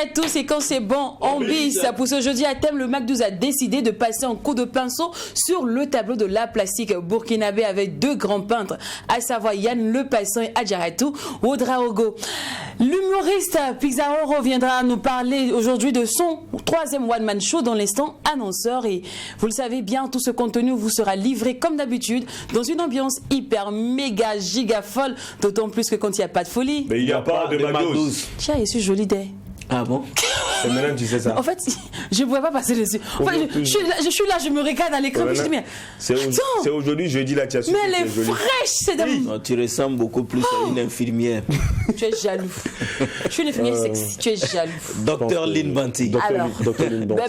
à tous, et quand c'est bon, on bise. Pour ce jeudi à thème, le MAC12 a décidé de passer en coup de pinceau sur le tableau de l'art plastique burkinabé avec deux grands peintres, à savoir Yann Le Passant et Adjaratou Ouedraogo. L'humoriste Pizarro reviendra nous parler aujourd'hui de son troisième one-man show dans l'instant annonceur. Et vous le savez bien, tout ce contenu vous sera livré comme d'habitude dans une ambiance hyper méga giga folle, d'autant plus que quand il n'y a pas de folie. Mais il n'y a pas de MAC12. Tiens, je suis jolie d'être. Ah bon? Et maintenant tu sais ça. En fait, je ne pouvais pas passer dessus. Enfin, je suis là, je me regarde à l'écran, je dis mais. C'est aujourd'hui, jeudi, là, tu as su. Mais elle est fraîche, c'est de. Tu ressembles beaucoup plus à une infirmière. Tu es jaloux. Je suis une infirmière sexy, tu es jaloux. Docteur Lynn Banti. Alors,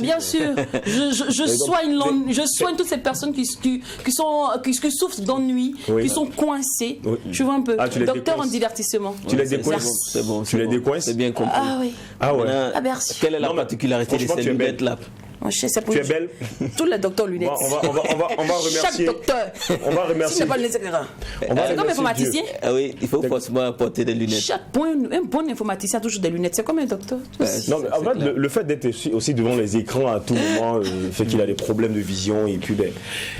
bien sûr, je soigne toutes ces personnes qui souffrent d'ennui, qui sont coincées. Tu vois un peu. Docteur en divertissement. Tu les décoinces. C'est bon. Tu les décoinces. C'est bien compris. Ah oui. Ah ouais. Ah merci. Quelle est la particularité de ces lunettes là? Tu es belle. Tous les docteurs lunettes. On va remercier. Chaque docteur. On va remercier. C'est comme informaticien. Ah oui, il faut forcément porter des lunettes. Un bon informaticien a toujours des lunettes. C'est comme un docteur. Non, mais en fait, le fait d'être aussi devant les écrans à tout moment fait qu'il a des problèmes de vision et puis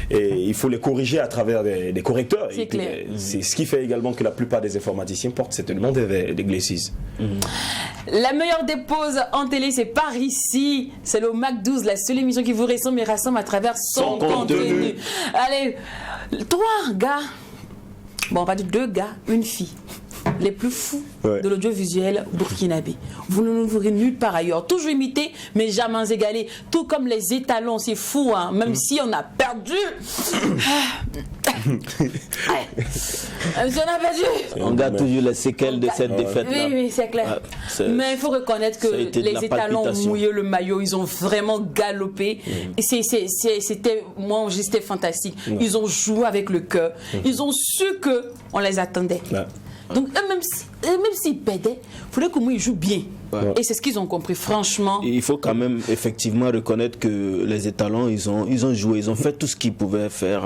il faut les corriger à travers des correcteurs. C'est clair. C'est ce qui fait également que la plupart des informaticiens portent certainement des glasses. La meilleure des pauses en télé, c'est par ici. C'est le MAC12, la seule émission qui vous ressemble et rassemble à travers son contenu. Allez, 3 gars. Bon, on va dire 2 gars, une fille. Les plus fous de l'audiovisuel burkinabé. Vous ne nous verrez nulle part ailleurs. Toujours imité, mais jamais égalé. Tout comme les étalons, c'est fou, hein. Même si on a perdu. On garde toujours les séquelles de cette défaite-là. Oui, c'est clair. Mais il faut reconnaître que les étalons ont mouillé le maillot. Ils ont vraiment galopé. C'était fantastique. Ils ont joué avec le cœur. Ils ont su qu'on les attendait. Donc, même s'ils pédaient, il faudrait qu'au moins ils jouent bien. Ouais. Et c'est ce qu'ils ont compris, franchement. Il faut quand même effectivement reconnaître que les étalons, ils ont joué, ils ont fait tout ce qu'ils pouvaient faire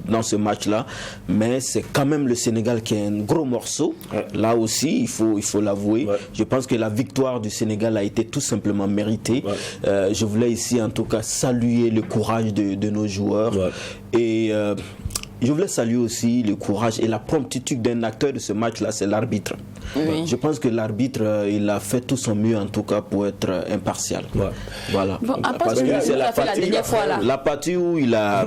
dans ce match-là. Mais c'est quand même le Sénégal qui est un gros morceau. Ouais. Là aussi, il faut l'avouer. Ouais. Je pense que la victoire du Sénégal a été tout simplement méritée. Ouais. Je voulais ici, en tout cas, saluer le courage de nos joueurs. Ouais. Et je voulais saluer aussi le courage et la promptitude d'un acteur de ce match-là, c'est l'arbitre. Oui. Je pense que l'arbitre, il a fait tout son mieux, en tout cas, pour être impartial. Ouais. Voilà. Bon, parce que c'est la partie où il a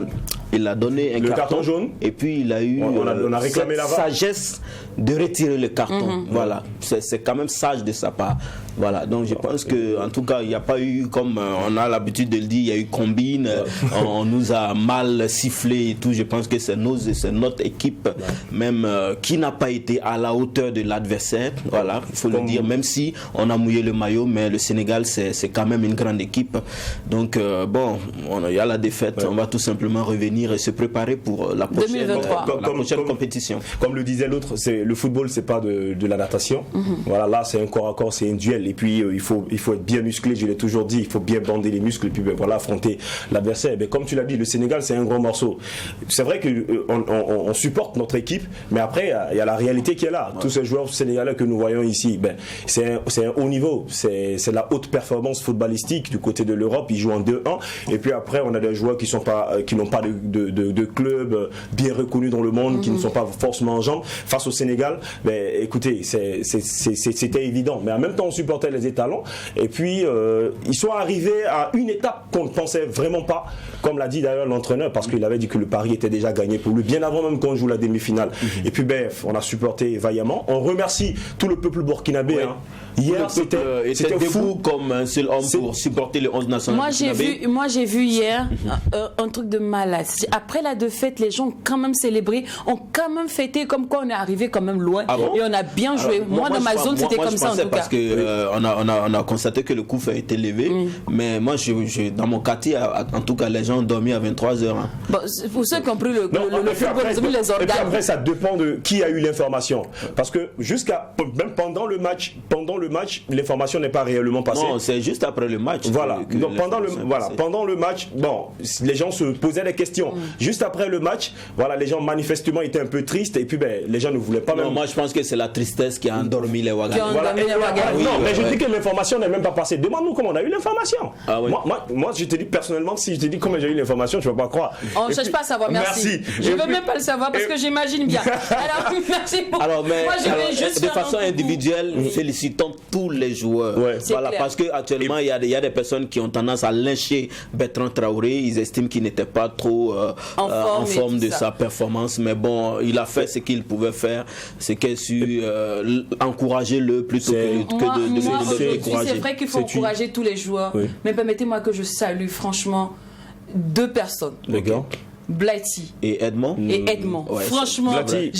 donné un carton jaune et puis il a eu on a réclamé cette sagesse de retirer le carton. Voilà, c'est quand même sage de sa part. Voilà, donc je pense que en tout cas il n'y a pas eu, comme on a l'habitude de le dire, il y a eu combine, on nous a mal sifflé et tout. Je pense que c'est notre équipe même qui n'a pas été à la hauteur de l'adversaire. Voilà, il faut le dire, même si on a mouillé le maillot, mais le Sénégal c'est quand même une grande équipe. Donc bon, il y a la défaite, on va tout simplement revenir et se préparer pour la prochaine, compétition. Comme le disait l'autre, le football, c'est pas de la natation. Voilà, là c'est un corps à corps, c'est un duel. Et puis il faut être bien musclé, je l'ai toujours dit, il faut bien bander les muscles et puis voilà, affronter l'adversaire. Mais comme tu l'as dit, le Sénégal c'est un grand morceau. C'est vrai qu'on supporte notre équipe, mais après il y a la réalité qui est là. Tous ces joueurs sénégalais que nous voyons ici, c'est un haut niveau, c'est la haute performance footballistique du côté de l'Europe. Ils jouent en 2-1 et puis après on a des joueurs qui n'ont pas de club bien reconnu dans le monde, qui ne sont pas forcément en jambes. Face au Sénégal, écoutez, c'était évident. Mais en même temps on supportait les étalons et puis ils sont arrivés à une étape qu'on ne pensait vraiment pas, comme l'a dit d'ailleurs l'entraîneur, parce qu'il avait dit que le pari était déjà gagné pour lui bien avant même qu'on joue la demi-finale. Et puis on a supporté vaillamment. On remercie tout le peuple burkinabé. Hein. Hier c'était fou comme un seul homme pour supporter le 11 national. Moi j'ai vu hier un truc de malade. Après la défaite, les gens ont quand même célébré, ont quand même fêté, comme quoi on est arrivé quand même loin. Et on a bien joué. Moi dans ma zone c'était comme ça en tout cas. Parce que on a constaté que le coup a été levé, mais moi dans mon quartier, en tout cas les gens ont dormi à 23h. Hein. Bon, pour ceux qui ont pris le football, ils ont mis les organes. Et puis après ça dépend de qui a eu l'information, parce que même pendant le match, l'information n'est pas réellement passée. Non, c'est juste après le match. Voilà. Donc pendant le match, les gens se posaient des questions. Juste après le match, les gens manifestement étaient un peu triste et puis les gens ne voulaient pas. Non, moi je pense que c'est la tristesse qui a endormi les Ouaganais. Non, mais je dis que l'information n'est même pas passée. Demande-nous comment on a eu l'information. Moi, je te dis personnellement, si je te dis comment j'ai eu l'information, tu ne vas pas croire. On ne cherche pas à savoir, merci. Je ne veux même pas le savoir parce que j'imagine bien. Alors, merci beaucoup. De façon individuelle, félicitons tous les joueurs. Voilà, parce qu'actuellement, il y a des personnes qui ont tendance à lyncher Bertrand Traoré. Ils estiment qu'il n'était pas trop en forme de sa performance. Mais bon, il a fait ce qu'il pouvait faire. C'est qu'il a su encourager-le plutôt que de le décourager. C'est vrai qu'il faut encourager tous les joueurs. Mais permettez-moi que je salue franchement 2 personnes. D'accord. Blighty et Edmond. Franchement, j'ai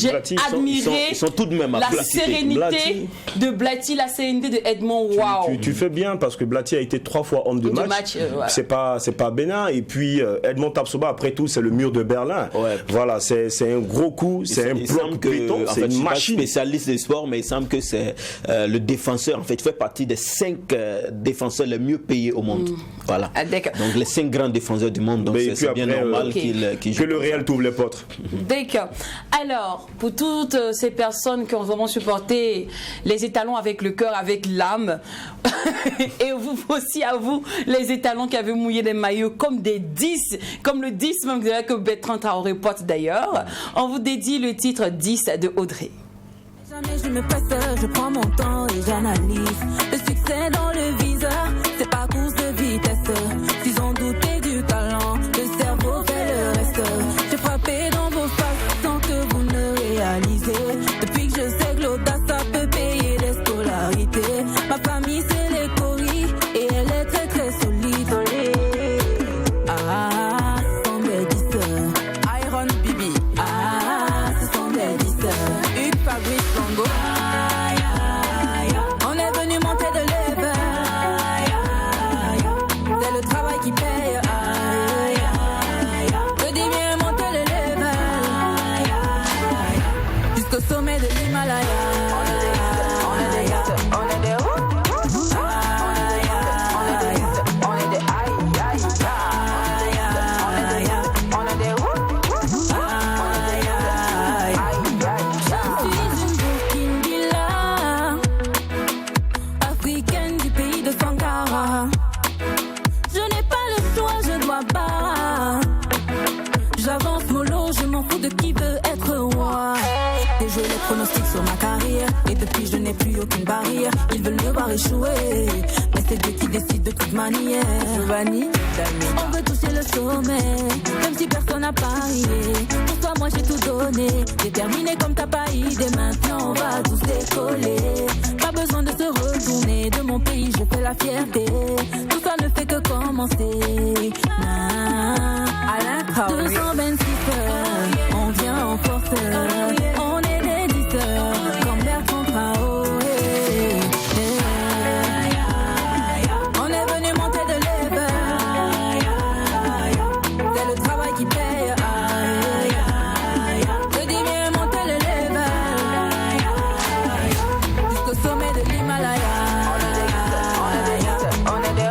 admiré ils sont tout de même la sérénité de Blighty, la sérénité de Edmond. Waouh. Tu fais bien parce que Blighty a été 3 fois homme de match. C'est pas bénin. Et puis Edmond Tapsoba, après tout, c'est le mur de Berlin. Voilà, c'est un gros coup, c'est un bloc béton, c'est une machine. Spécialiste des sports, mais il semble que c'est le défenseur. En fait, il fait partie des 5 défenseurs les mieux payés au monde. Voilà. Donc les 5 grands défenseurs du monde. Donc c'est bien normal que le Real t'ouvre les portes. D'accord. Alors, pour toutes ces personnes qui ont vraiment supporté les étalons avec le cœur, avec l'âme, et vous aussi à vous, les étalons qui avaient mouillé des maillots comme des 10, comme le 10 même que Bertrand Traoré porte d'ailleurs, on vous dédie le titre 10 de Audrey. Jamais je me presse, je prends mon temps et j'analyse. Le succès dans le viseur, c'est pas course de vitesse. S'ils ont douté du talent, le cerveau fait le reste. J'ai frappé dans vos faces sans que vous ne réalisez. Depuis que je sais que l'audace ça peut payer les scolarités. Ma famille c'est les coris et elle est très très solide. Ah, ce sont des 10. Iron Bibi. Ah, ce sont des 10. Hugues Fabrice Longo. On est venu monter de level. C'est le travail qui paye. Je dis bien monter le level. Jusqu'au sommet de l'Himalaya. Pronostic sur ma carrière et depuis je n'ai plus aucune barrière. Ils veulent me voir échouer, mais c'est Dieu qui décide de toute manière. Giovanni, on veut toucher le sommet, même si personne n'a parié. Pour toi moi j'ai tout donné, déterminé comme t'as pas idée. Maintenant on va tous décoller, pas besoin de se retourner. De mon pays je fais la fierté, tout ça ne fait que commencer. Alain Traoré 226 heures, on vient en force. On est comme Bertrand Traoré. On est venu monter de level. C'est le travail qui paye. Je dis bien monter le level. Jusqu'au sommet de l'Himalaya. On est des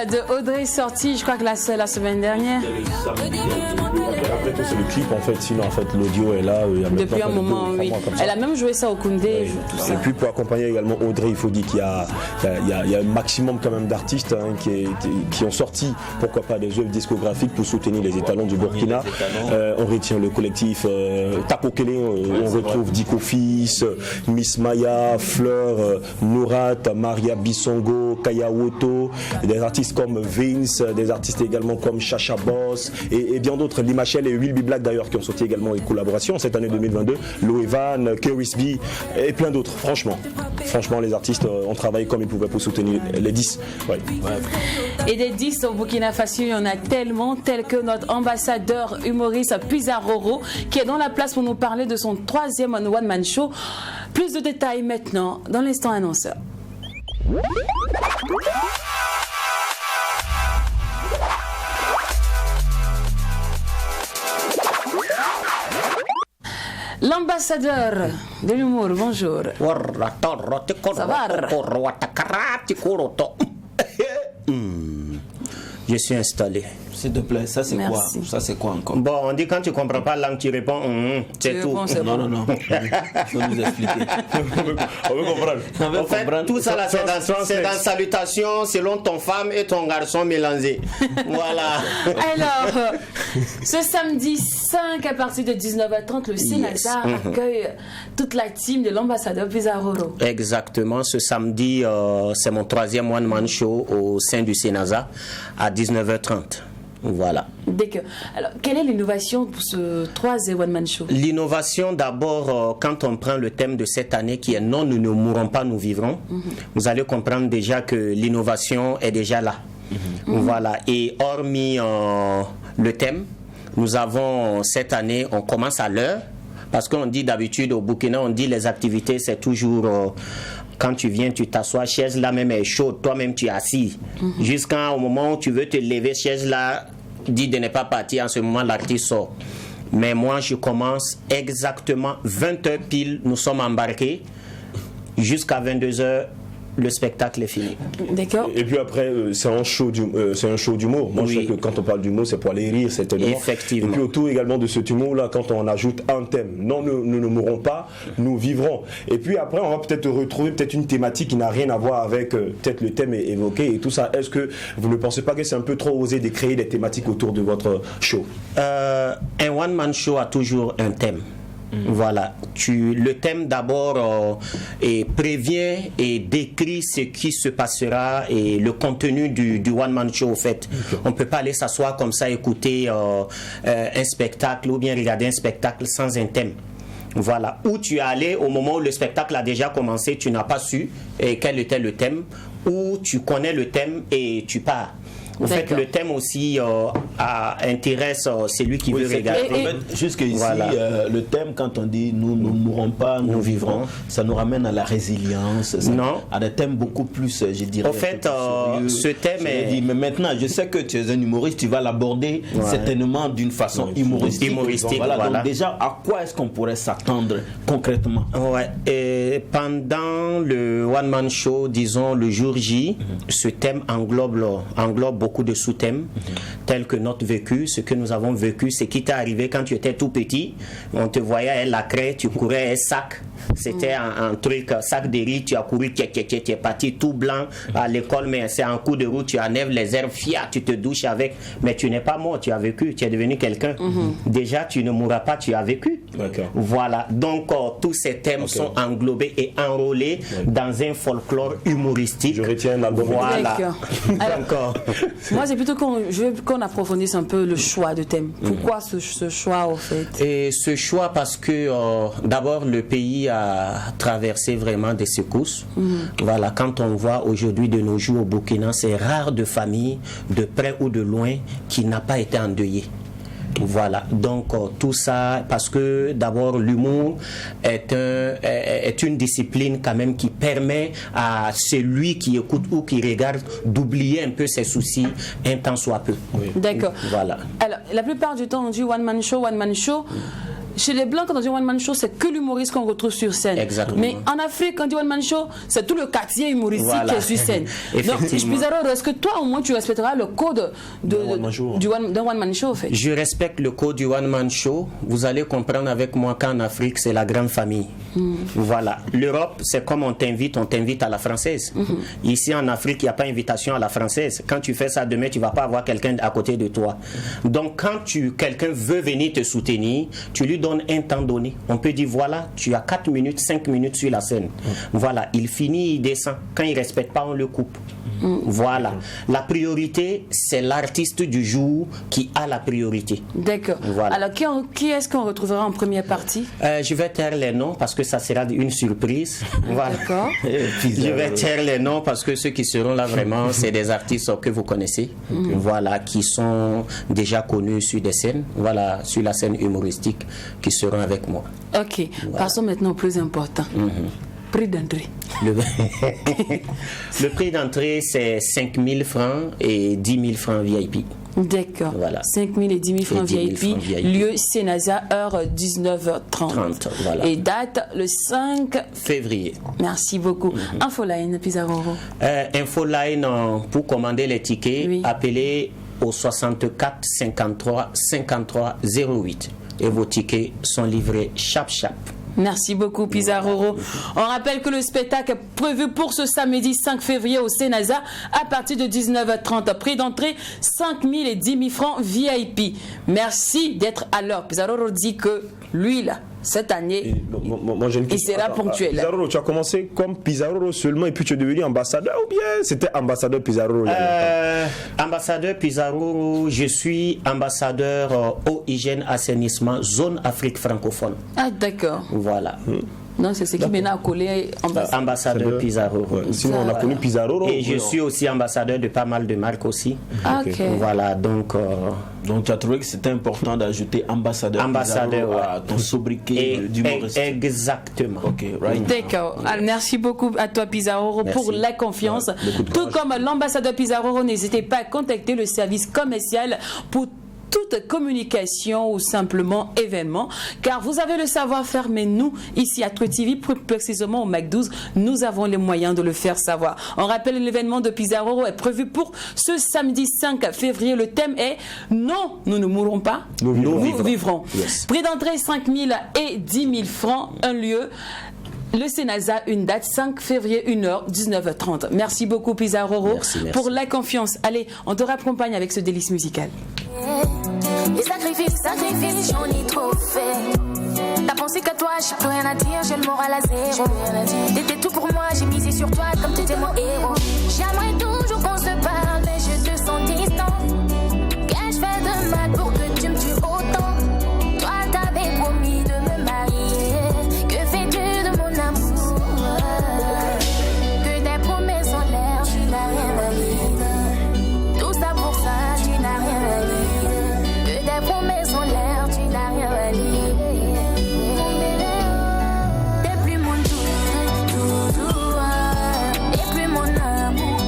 de Audrey sorti, je crois que la semaine dernière. Après tout, c'est le clip en fait, sinon en fait l'audio est là. Depuis un moment, oui. Elle a même joué ça au Koundé. Et puis pour accompagner également Audrey, il faut dire qu'il y a un maximum quand même d'artistes qui ont sorti, pourquoi pas, des œuvres discographiques pour soutenir les étalons du Burkina. On retient le collectif Tapo Kele, on retrouve Diko Fils, Miss Maya, Fleur, Nourat, Maria Bissongo, Kaya Woto, des artistes comme Vein Prince, des artistes également comme Chacha Boss et bien d'autres, Limachel et Will Be Black d'ailleurs qui ont sorti également une collaboration cette année 2022, Loevan, Kerisby et plein d'autres. Franchement, les artistes ont travaillé comme ils pouvaient pour soutenir les 10. Ouais. Et des 10 au Burkina Faso, il y en a tellement, tel que notre ambassadeur humoriste Pizarro qui est dans la place pour nous parler de son 3e one-man show. Plus de détails maintenant dans l'instant annonceur. L'ambassadeur de l'humour, bonjour. Ça va? Je suis installé. S'il te plaît, ça c'est quoi? Ça c'est quoi encore? Bon, on dit quand tu comprends pas la langue, tu réponds c'est tout. Non. Il faut nous expliquer. On veut comprendre. En fait, tout ça là, c'est dans salutation selon ton femme et ton garçon mélangés. Voilà. Alors, ce samedi 5 à partir de 19h30, le Sénazar accueille toute la team de l'ambassadeur Pizarro. Exactement. Ce samedi, c'est mon 3e one-man show au sein du Sénazar à 19h30. Voilà. Alors, quelle est l'innovation pour ce 3e one-man show? L'innovation, d'abord, quand on prend le thème de cette année qui est non, nous ne mourrons pas, nous vivrons, vous allez comprendre déjà que l'innovation est déjà là. Voilà. Et hormis le thème, nous avons cette année, on commence à l'heure, parce qu'on dit d'habitude au Burkina, on dit les activités, c'est toujours... quand tu viens, tu t'assois, chaise là même est chaude, toi-même tu es assis. Jusqu'au moment où tu veux te lever, chaise là, dit de ne pas partir, en ce moment l'artiste sort. Mais moi je commence exactement 20h pile, nous sommes embarqués, jusqu'à 22h. Le spectacle est fini. D'accord. Et puis après, c'est un show d'humour. Moi, je sais que quand on parle d'humour, c'est pour aller rire, c'est tellement. Effectivement. Et puis autour également de cet humour-là, quand on ajoute un thème, non, nous ne mourrons pas, nous vivrons. Et puis après, on va peut-être retrouver une thématique qui n'a rien à voir avec peut-être le thème évoqué et tout ça. Est-ce que vous ne pensez pas que c'est un peu trop osé de créer des thématiques autour de votre show? Un one-man show a toujours un thème. Voilà, le thème d'abord prévient et décrit ce qui se passera et le contenu du one-man show. Au fait, on peut pas aller s'asseoir comme ça, écouter un spectacle ou bien regarder un spectacle sans un thème. Voilà, où tu es allé au moment où le spectacle a déjà commencé, tu n'as pas su quel était le thème, ou tu connais le thème et tu pars. En fait, le thème aussi intéresse celui qui veut regarder. En fait, jusqu'ici, le thème, quand on dit nous ne mourrons pas, nous vivrons, ça nous ramène à la résilience, à des thèmes beaucoup plus, je dirais. En fait, ce thème est... Mais maintenant, je sais que tu es un humoriste, tu vas l'aborder certainement d'une façon humoristique. Voilà. Donc déjà, à quoi est-ce qu'on pourrait s'attendre concrètement? Et pendant le one-man show, disons le jour J, ce thème englobe beaucoup de sous-thèmes tels que notre vécu, ce que nous avons vécu, ce qui t'est arrivé quand tu étais tout petit. On te voyait à la craie, tu courais à un sac, c'était un truc, sac de riz, tu as couru, tu es parti tout blanc à l'école, mais c'est un coup de roue, tu enlèves les herbes, tu te douches avec, mais tu n'es pas mort, tu as vécu, tu es devenu quelqu'un. Déjà, tu ne mourras pas, tu as vécu. Voilà, donc tous ces thèmes sont englobés et enrôlés dans un folklore humoristique. Je retiens l'album. Voilà. Alors, moi, c'est plutôt je veux qu'on approfondisse un peu le choix de thème. Pourquoi ce choix, au fait? Et ce choix parce que d'abord le pays a traversé vraiment des secousses. Voilà, quand on voit aujourd'hui de nos jours au Burkina, c'est rare de famille, de près ou de loin, qui n'a pas été endeuillée. Voilà, donc tout ça, parce que d'abord l'humour est une discipline quand même qui permet à celui qui écoute ou qui regarde d'oublier un peu ses soucis un temps soit peu. D'accord. Voilà. Alors, la plupart du temps on dit one man show. Chez les Blancs, quand on dit one man show, c'est que l'humoriste qu'on retrouve sur scène. Exactement. Mais en Afrique, quand on dit one man show, c'est tout le quartier humoristique qui est sur scène. Donc, est-ce que toi, au moins, tu respecteras le code d'un one man show, en fait? Je respecte le code du one man show. Vous allez comprendre avec moi qu'en Afrique, c'est la grande famille. Voilà. L'Europe, c'est comme on t'invite à la française. Ici, en Afrique, il n'y a pas invitation à la française. Quand tu fais ça demain, tu ne vas pas avoir quelqu'un à côté de toi. Donc, quand quelqu'un veut venir te soutenir, tu lui donnes donne un temps donné. On peut dire, voilà, tu as 4 minutes, 5 minutes sur la scène. Voilà, il finit, il descend. Quand il ne respecte pas, on le coupe. Voilà. La priorité, c'est l'artiste du jour qui a la priorité. D'accord. Voilà. Alors, qui est-ce qu'on retrouvera en première partie? Je vais taire les noms parce que ça sera une surprise. Voilà. D'accord. Je vais taire les noms parce que ceux qui seront là vraiment, c'est des artistes que vous connaissez. Voilà, qui sont déjà connus sur des scènes. Voilà, sur la scène humoristique, qui seront avec moi. Ok. Voilà. Passons maintenant au plus important. Prix d'entrée. Le prix d'entrée, c'est 5 000 francs et 10 000 francs VIP. D'accord. Voilà. 5 000 et 10 000 francs 10 000 VIP. francs VIP. Lieu Sénasa, heure 19h30. 30, voilà. Et date le 5 février. Merci beaucoup. Infoline, Pizarro. Infoline, pour commander les tickets, Oui. appelez au 64 53 53 08. Et vos tickets sont livrés chap. Merci beaucoup, Pizarro. On rappelle que le spectacle est prévu pour ce samedi 5 février au Sénasa à partir de 19h30. Prix d'entrée 5 000 et 10 000 francs VIP. Merci d'être à l'heure. Pizarro dit que lui, là, cette année, il sera ponctuel. Pizarro, tu as commencé comme Pizarro seulement et puis tu es devenu ambassadeur ou bien c'était ambassadeur Pizarro? Ambassadeur Pizarro, je suis ambassadeur eau, hygiène, assainissement, zone Afrique francophone. Ah, d'accord. Voilà. Non, c'est ce qui maintenant a collé Ambassadeur Pizarro. Sinon, on a connu Pizarro. Et je suis aussi ambassadeur de pas mal de marques aussi. Ok. Voilà, donc tu as trouvé que c'était important d'ajouter ambassadeur Pizarro à ton sobriquet d'humoriste. Exactement. Ok, right. D'accord. Alors, merci beaucoup à toi, Pizarro, Merci. pour la confiance. Tout comme l'ambassadeur Pizarro, n'hésitez pas à contacter le service commercial pour toute communication ou simplement événement, car vous avez le savoir-faire, mais nous, ici à True TV, plus précisément au Mac 12, nous avons les moyens de le faire savoir. On rappelle, l'événement de Pizarro est prévu pour ce samedi 5 février. Le thème est « Non, nous ne mourrons pas, nous vivrons ». Yes. Prix d'entrée 5 000 et 10 000 francs, un lieu. Le Sénasa, une date 5 février, 1h, 19h30. Merci beaucoup, Pizarro, Merci. pour la confiance. Allez, on te raccompagne avec ce délice musical. Les sacrifices, j'en ai trop fait. T'as pensé qu'à toi, j'ai plus rien à dire, j'ai le moral à zéro. T'étais tout pour moi, j'ai misé sur toi comme t'étais mon héros. J'aimerais toujours qu'on se parle, mais je te sens distant. Qu'ai-je fait de mal pour que tu me tues autant? Toi, t'avais promis de me marier. Que fais-tu de mon amour? Que tes promesses en l'air, tu n'as rien valide. Tout ça pour ça, tu n'as rien valide. Que tes promesses en l'air, tu n'as rien valide. T'es plus mon tout, t'es plus mon amour.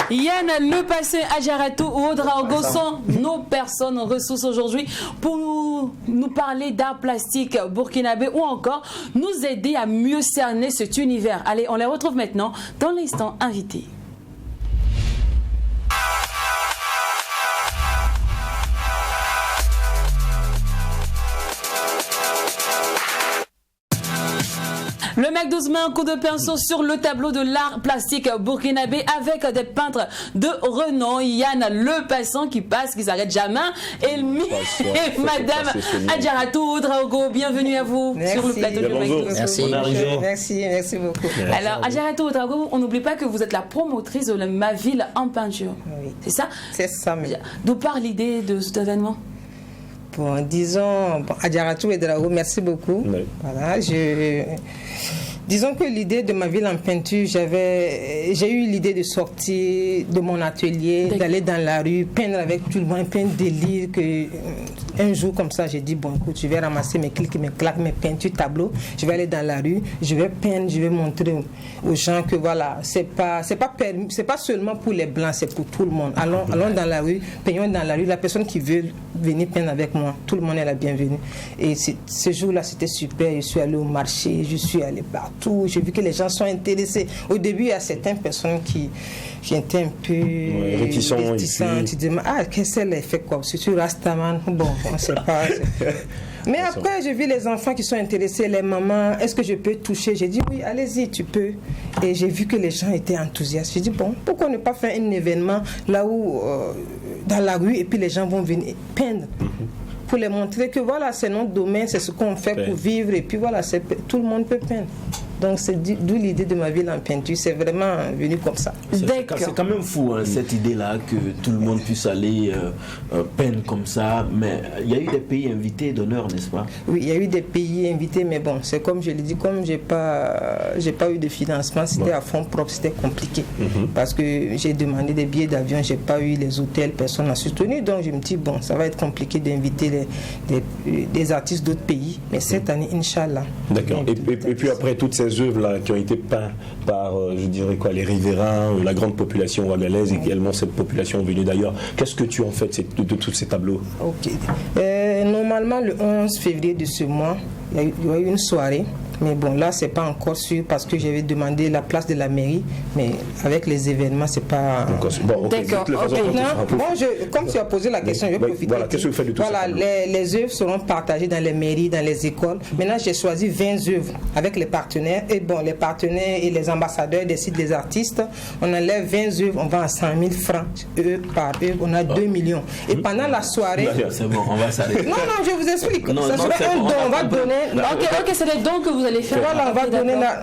Yann Le Passin, Adjaratou ou Ouedraogo sont nos personnes ressources aujourd'hui pour nous parler d'art plastique burkinabé ou encore nous aider à mieux cerner cet univers. Allez, on les retrouve maintenant dans l'instant invité. Le Mac 12 met un coup de pinceau sur le tableau de l'art plastique burkinabé avec des peintres de renom. Yann Le Passin qui passe, qui s'arrête jamais. Et Madame Adjaratou Ouedraogo, bienvenue à vous sur le plateau du Mac 12. Merci beaucoup. Alors, Adjaratou Ouedraogo, on n'oublie pas que vous êtes la promotrice de Ma Ville en peinture. Oui. C'est ça? C'est ça. Mais... D'où part l'idée de cet événement? Bon, disons, Adjaratou Ouedraogo, merci beaucoup. Oui. Voilà, disons que l'idée de Ma Ville en peinture, j'ai eu l'idée de sortir de mon atelier, d'aller dans la rue, peindre avec tout le monde, peindre des livres. Un jour comme ça, j'ai dit, bon écoute, je vais ramasser mes clics, mes claques, mes peintures, tableaux, je vais aller dans la rue, je vais peindre, je vais montrer aux gens que voilà, c'est pas seulement pour les blancs, c'est pour tout le monde. Allons dans la rue, peignons dans la rue, la personne qui veut venir peindre avec moi, tout le monde est la bienvenue. Et ce jour-là, c'était super, je suis allé au marché, je suis allé partout. J'ai vu que les gens sont intéressés. Au début, il y a certaines personnes qui étaient un peu réticentes. Tu dis, qu'est-ce qu'elle a fait quoi? Surtout Rastaman. Bon, on ne sait pas. Mais après, j'ai vu les enfants qui sont intéressés, les mamans, est-ce que je peux toucher? J'ai dit oui, allez-y, tu peux. Et j'ai vu que les gens étaient enthousiastes. J'ai dit bon, pourquoi ne pas faire un événement là où, dans la rue, et puis les gens vont venir peindre pour les montrer que voilà, c'est notre domaine, c'est ce qu'on fait pour vivre, et puis voilà, tout le monde peut peindre. Donc c'est d'où l'idée de Ma Ville en peinture, c'est vraiment venu comme ça. C'est quand même fou hein, cette idée-là que tout le monde puisse aller peindre comme ça, mais il y a eu des pays invités d'honneur, n'est-ce pas? Oui, il y a eu des pays invités, mais bon, c'est comme je l'ai dit, comme j'ai pas eu de financement, c'était à fond propre, c'était compliqué. Parce que j'ai demandé des billets d'avion, j'ai pas eu les hôtels, personne n'a soutenu, donc je me dis bon, ça va être compliqué d'inviter des artistes d'autres pays, mais cette année, Inch'Allah. D'accord. Et puis après toutes ces œuvres-là qui ont été peintes par, je dirais quoi, les riverains, la grande population ouagalaise, et également cette population venue d'ailleurs, qu'est-ce que tu en fais de tous ces tableaux? Ok. Normalement, le 11 février de ce mois, il y a eu une soirée. Mais bon, là, c'est pas encore sûr parce que j'avais demandé la place de la mairie, mais avec les événements, c'est pas. Bon, d'accord. Comme tu as posé la question, je vais profiter. Voilà, qu'est-ce que vous faites de tout ça? Voilà, les œuvres seront partagées dans les mairies, dans les écoles. Maintenant, j'ai choisi 20 œuvres avec les partenaires. Et bon, les partenaires et les ambassadeurs décident des artistes. On enlève 20 œuvres, on vend à 100 000 francs par œuvre. On a 2 millions. Et pendant la soirée. C'est bon, on va s'arrêter. Non, je vous explique. Ça serait un don. On va donner. Ok, c'est les dons que vous allez faire. Voilà, on va donner la...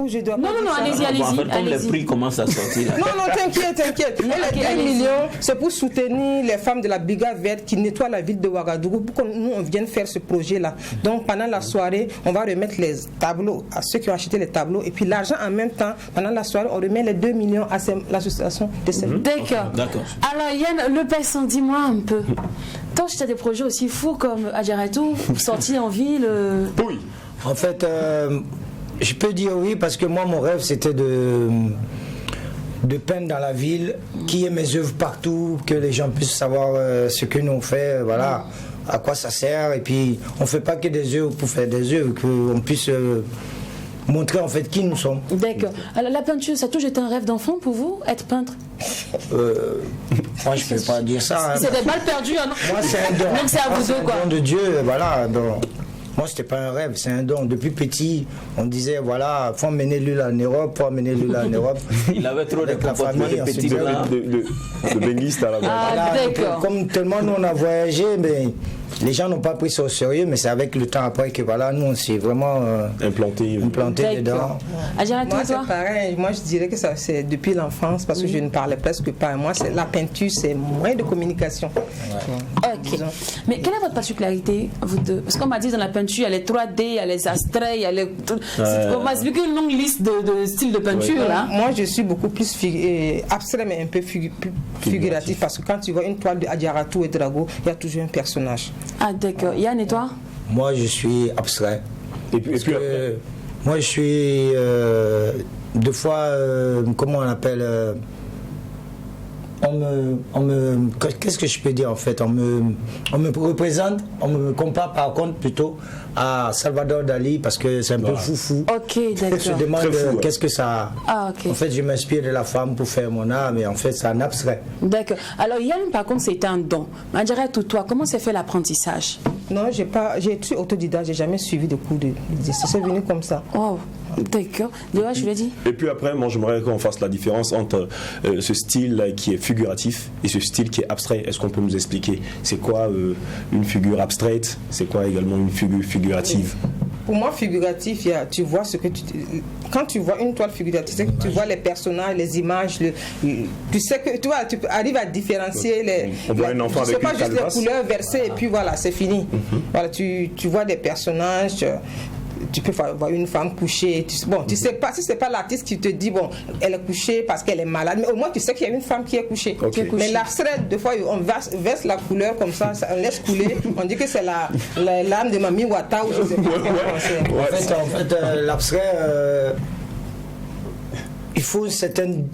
Où je dois non, allez-y. Comme les prix commencent à sortir. Non, t'inquiète. Et les 1 million, c'est pour soutenir les femmes de la Brigade Verte qui nettoient la ville de Ouagadougou pour que nous, on vienne faire ce projet-là. Donc, pendant la soirée, on va remettre les tableaux à ceux qui ont acheté les tableaux. Et puis, l'argent, en même temps, pendant la soirée, on remet les 2 millions à l'association de ces... D'accord. Alors, Yann Le Passin, dis-moi un peu. Toi, tu as des projets aussi fous comme Adjaratou, sortir en ville. Oui. En fait, je peux dire oui parce que moi, mon rêve, c'était de peindre dans la ville, qu'il y ait mes œuvres partout, que les gens puissent savoir ce que nous on fait, voilà, à quoi ça sert. Et puis, on ne fait pas que des œuvres pour faire des œuvres, qu'on puisse montrer en fait qui nous sommes. D'accord. Alors, la peinture, ça a toujours été un rêve d'enfant pour vous, être peintre? Moi, je ne peux pas dire ça. C'est des balles perdues, hein, non? Moi, c'est un don. Donc, c'est à vous deux, quoi. C'est un don de Dieu, voilà. Donc, moi, c'était pas un rêve, c'est un don. Depuis petit, on disait, voilà, faut emmener lui en Europe, faut emmener lui en Europe. Il avait trop de la famille, de petits de benguistes à la base. D'accord. Comme tellement nous, on a voyagé, mais les gens n'ont pas pris ça au sérieux, mais c'est avec le temps après que, voilà, nous, on s'est vraiment implanté dedans. Moi, c'est pareil. Moi, je dirais que ça, c'est depuis l'enfance, parce que je ne parlais presque pas. Moi, la peinture, c'est moyen de communication. Ok. Mais quelle est votre particularité, vous deux? Parce qu'on m'a dit dans la peinture, il y a les 3D, il y a les abstraits, il y a les... On m'a expliqué une longue liste de styles de peinture, là. Moi, je suis beaucoup plus abstrait, mais un peu figuratif, parce que quand tu vois une toile de Adjaratou Ouedraogo, il y a toujours un personnage. Ah, d'accord. Yann, et toi? Moi, je suis abstrait. Et puis Moi, je suis deux fois, comment on appelle qu'est-ce que je peux dire en fait? On me représente, on me compare par contre plutôt à Salvador Dali parce que c'est un peu foufou. Ok, d'accord. Je me demande qu'est-ce que ça. Ah, ok. En fait, je m'inspire de la femme pour faire mon art, mais en fait, c'est un abstrait. D'accord. Alors Yann, par contre, c'est un don. Madjara, toi, comment s'est fait l'apprentissage? Non, j'ai été autodidacte, j'ai jamais suivi de cours d'exercice. C'est venu comme ça. Oh, d'accord. Déjà, je l'ai dit. Et puis après, moi, j'aimerais qu'on fasse la différence entre ce style qui est figuratif et ce style qui est abstrait. Est-ce qu'on peut nous expliquer c'est quoi une figure abstraite? C'est quoi également une figure figurative? Pour moi, figuratif, tu vois ce que quand tu vois une toile figurative, tu vois les personnages, les images, tu sais que tu arrives à différencier les. On voit un enfant avec une pas juste les couleurs versées et puis voilà, c'est fini. Voilà, tu vois des personnages. Tu peux voir une femme couchée. Tu sais pas si c'est pas l'artiste qui te dit bon, elle est couchée parce qu'elle est malade, mais au moins tu sais qu'il y a une femme qui est couchée. Okay. Mais l'abstrait, des fois, on verse la couleur comme ça, on laisse couler. On dit que c'est l'âme de Mami Wata ou je sais pas. En fait, l'abstrait, il faut une certaine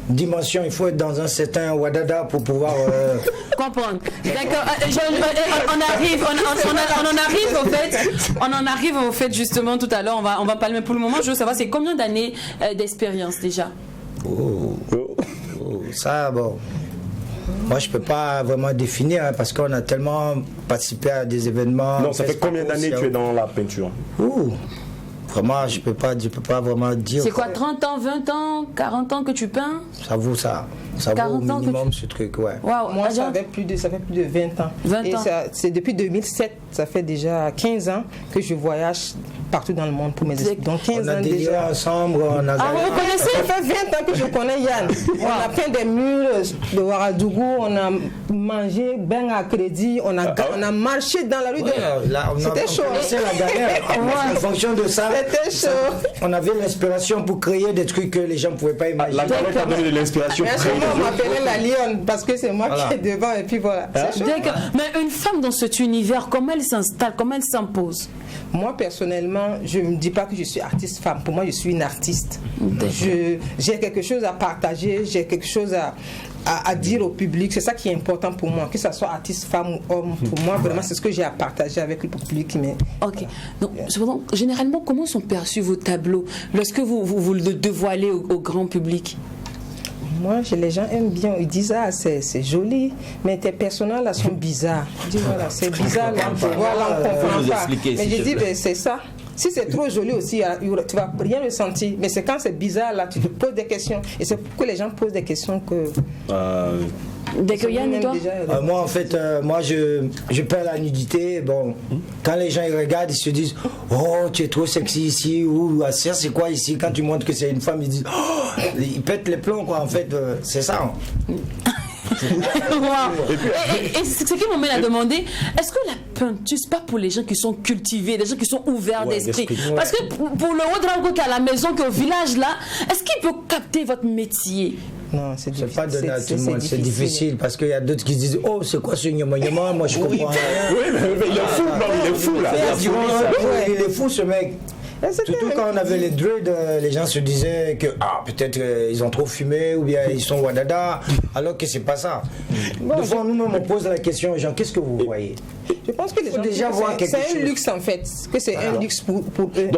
dimension, il faut être dans un certain wadada pour pouvoir comprendre. D'accord. On en arrive au fait justement tout à l'heure. On va parler, mais pour le moment, je veux savoir c'est combien d'années d'expérience déjà. Ça, bon. Moi, je peux pas vraiment définir parce qu'on a tellement participé à des événements. Non, ça fait combien d'années tu es dans la peinture? Vraiment, je peux pas vraiment dire. C'est quoi, 30 ans, 20 ans, 40 ans que tu peins? Ça vaut ça. Ça vaut au minimum ce truc, ouais. Wow. Moi, ça fait plus de 20 ans. 20 et ans. C'est depuis 2007, ça fait déjà 15 ans que je voyage partout dans le monde pour mes études. Donc 15 ans déjà. Ensemble, on a vous connaissez? Ça fait 20 ans que je connais Yann. On a peint des murs de Ouagadougou, on a mangé ben à crédit, on a marché dans la rue de... C'était chaud. C'est la galère. En fonction de ça, c'était chaud. On avait l'inspiration pour créer des trucs que les gens ne pouvaient pas imaginer. La galère t'a donné de l'inspiration pour créer des on m'appelait la lionne parce que c'est moi qui est devant et puis voilà. D'accord. Mais une femme dans cet univers, comment elle s'installe, comment elle s'impose? Moi personnellement, je ne me dis pas que je suis artiste femme. Pour moi, je suis une artiste. J'ai quelque chose à partager, j'ai quelque chose à dire au public. C'est ça qui est important pour moi, que ce soit artiste femme ou homme. Pour moi, vraiment, c'est ce que j'ai à partager avec le public. Mais... Ok. Donc, généralement, comment sont perçus vos tableaux lorsque vous le dévoilez au grand public? Moi, les gens aiment bien, ils disent ah c'est joli, mais tes personnages là sont bizarres. Je dis voilà, c'est bizarre là, voilà, on comprend pas. Mais je dis ben, c'est ça. Si c'est trop joli aussi, tu vas rien ressentir. Mais c'est quand c'est bizarre là, tu te poses des questions. Et c'est pour que les gens posent des questions que. Yann, et toi? Moi en fait, moi je peins la nudité. Bon, quand les gens ils regardent, ils se disent oh tu es trop sexy ici ou ça c'est quoi ici. Quand tu montres que c'est une femme, ils disent oh, ils pètent les plombs quoi. En fait, c'est ça. Et ce qui m'amène à demander, est-ce que la peinture c'est pas pour les gens qui sont cultivés, des gens qui sont ouverts d'esprit? Parce que pour le Rodrango qui est à la maison, qui est au village là, est-ce qu'il peut capter votre métier? Non, c'est difficile. Pas donné à tout le monde, c'est difficile parce qu'il y a d'autres qui disent oh c'est quoi ce nyama, moi je comprends rien. Oui, mais il est fou, il est fou là. Il est fou ce mec. Surtout quand on avait les dreads, les gens se disaient que peut-être ils ont trop fumé ou bien ils sont wadada, alors que c'est pas ça. Des fois nous-mêmes on pose la question aux gens, qu'est-ce que vous voyez? Je pense que les gens déjà voir quelque chose. C'est un luxe en fait, que c'est un luxe pour eux,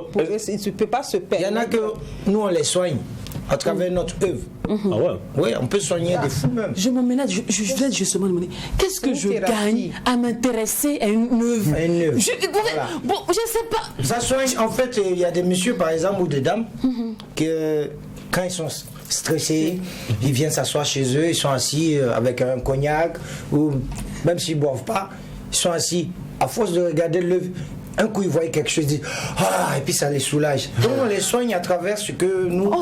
ils ne peuvent pas se perdre. Il y en a que nous on les soigne à travers notre œuvre. Ah ouais? Oui, on peut soigner des fous même. Je m'en ménage, je viens justement demander qu'est-ce que je gagne à m'intéresser à une œuvre? Bon, je sais pas. Ça soigne, en fait, il y a des messieurs par exemple ou des dames que quand ils sont stressés, ils viennent s'asseoir chez eux, ils sont assis avec un cognac ou même s'ils ne boivent pas, ils sont assis. À force de regarder l'œuvre, un coup ils voient quelque chose, ils disent et puis ça les soulage. Donc on les soigne à travers ce que nous,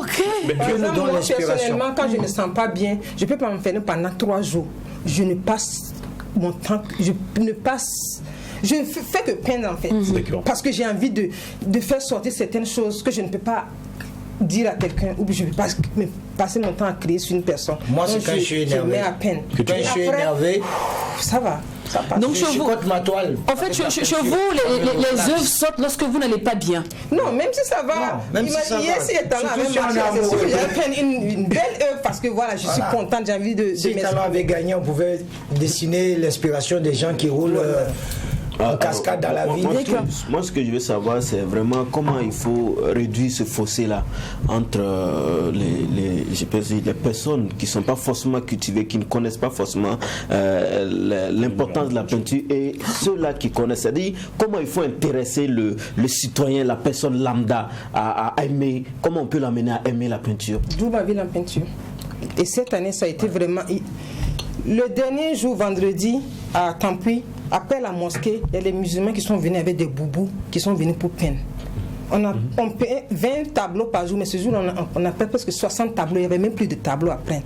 Dieu nous donne l'inspiration. Personnellement, quand je ne me sens pas bien, je ne peux pas m'enfermer pendant 3 jours. Je ne passe mon temps, je ne fais que peindre en fait. Parce que j'ai envie de faire sortir certaines choses que je ne peux pas dire à quelqu'un ou je ne peux pas passer mon temps à créer sur une personne. Moi c'est quand je suis énervé. Je mets à peine. Quand je suis énervé, ça va. Ça passe. Donc, Je chez vous, chicote ma toile. en fait, chez vous, les œuvres sortent lorsque vous n'allez pas bien. Non, même si ça va. Non, même si ça va. Hier, si étant là, Surtout même si on est amoureux. j'ai une belle œuvre parce que voilà, je suis contente, j'ai envie de Si Talent avait gagné, on pouvait dessiner l'inspiration des gens qui roulent en cascade dans la ville. Moi, ce que je veux savoir, c'est vraiment comment il faut réduire ce fossé-là entre les personnes qui ne sont pas forcément cultivées, qui ne connaissent pas forcément l'importance de la peinture, et ceux-là qui connaissent. C'est-à-dire, comment il faut intéresser le citoyen, la personne lambda à aimer, comment on peut l'amener à aimer la peinture. D'où ma ville en peinture. Et cette année, ça a été vraiment... Le dernier jour, vendredi, à Campuy, après la mosquée, il y a les musulmans qui sont venus avec des boubous, qui sont venus pour peindre. On peint 20 tableaux par jour, mais ce jour, on a peint presque 60 tableaux. Il n'y avait même plus de tableaux à peindre.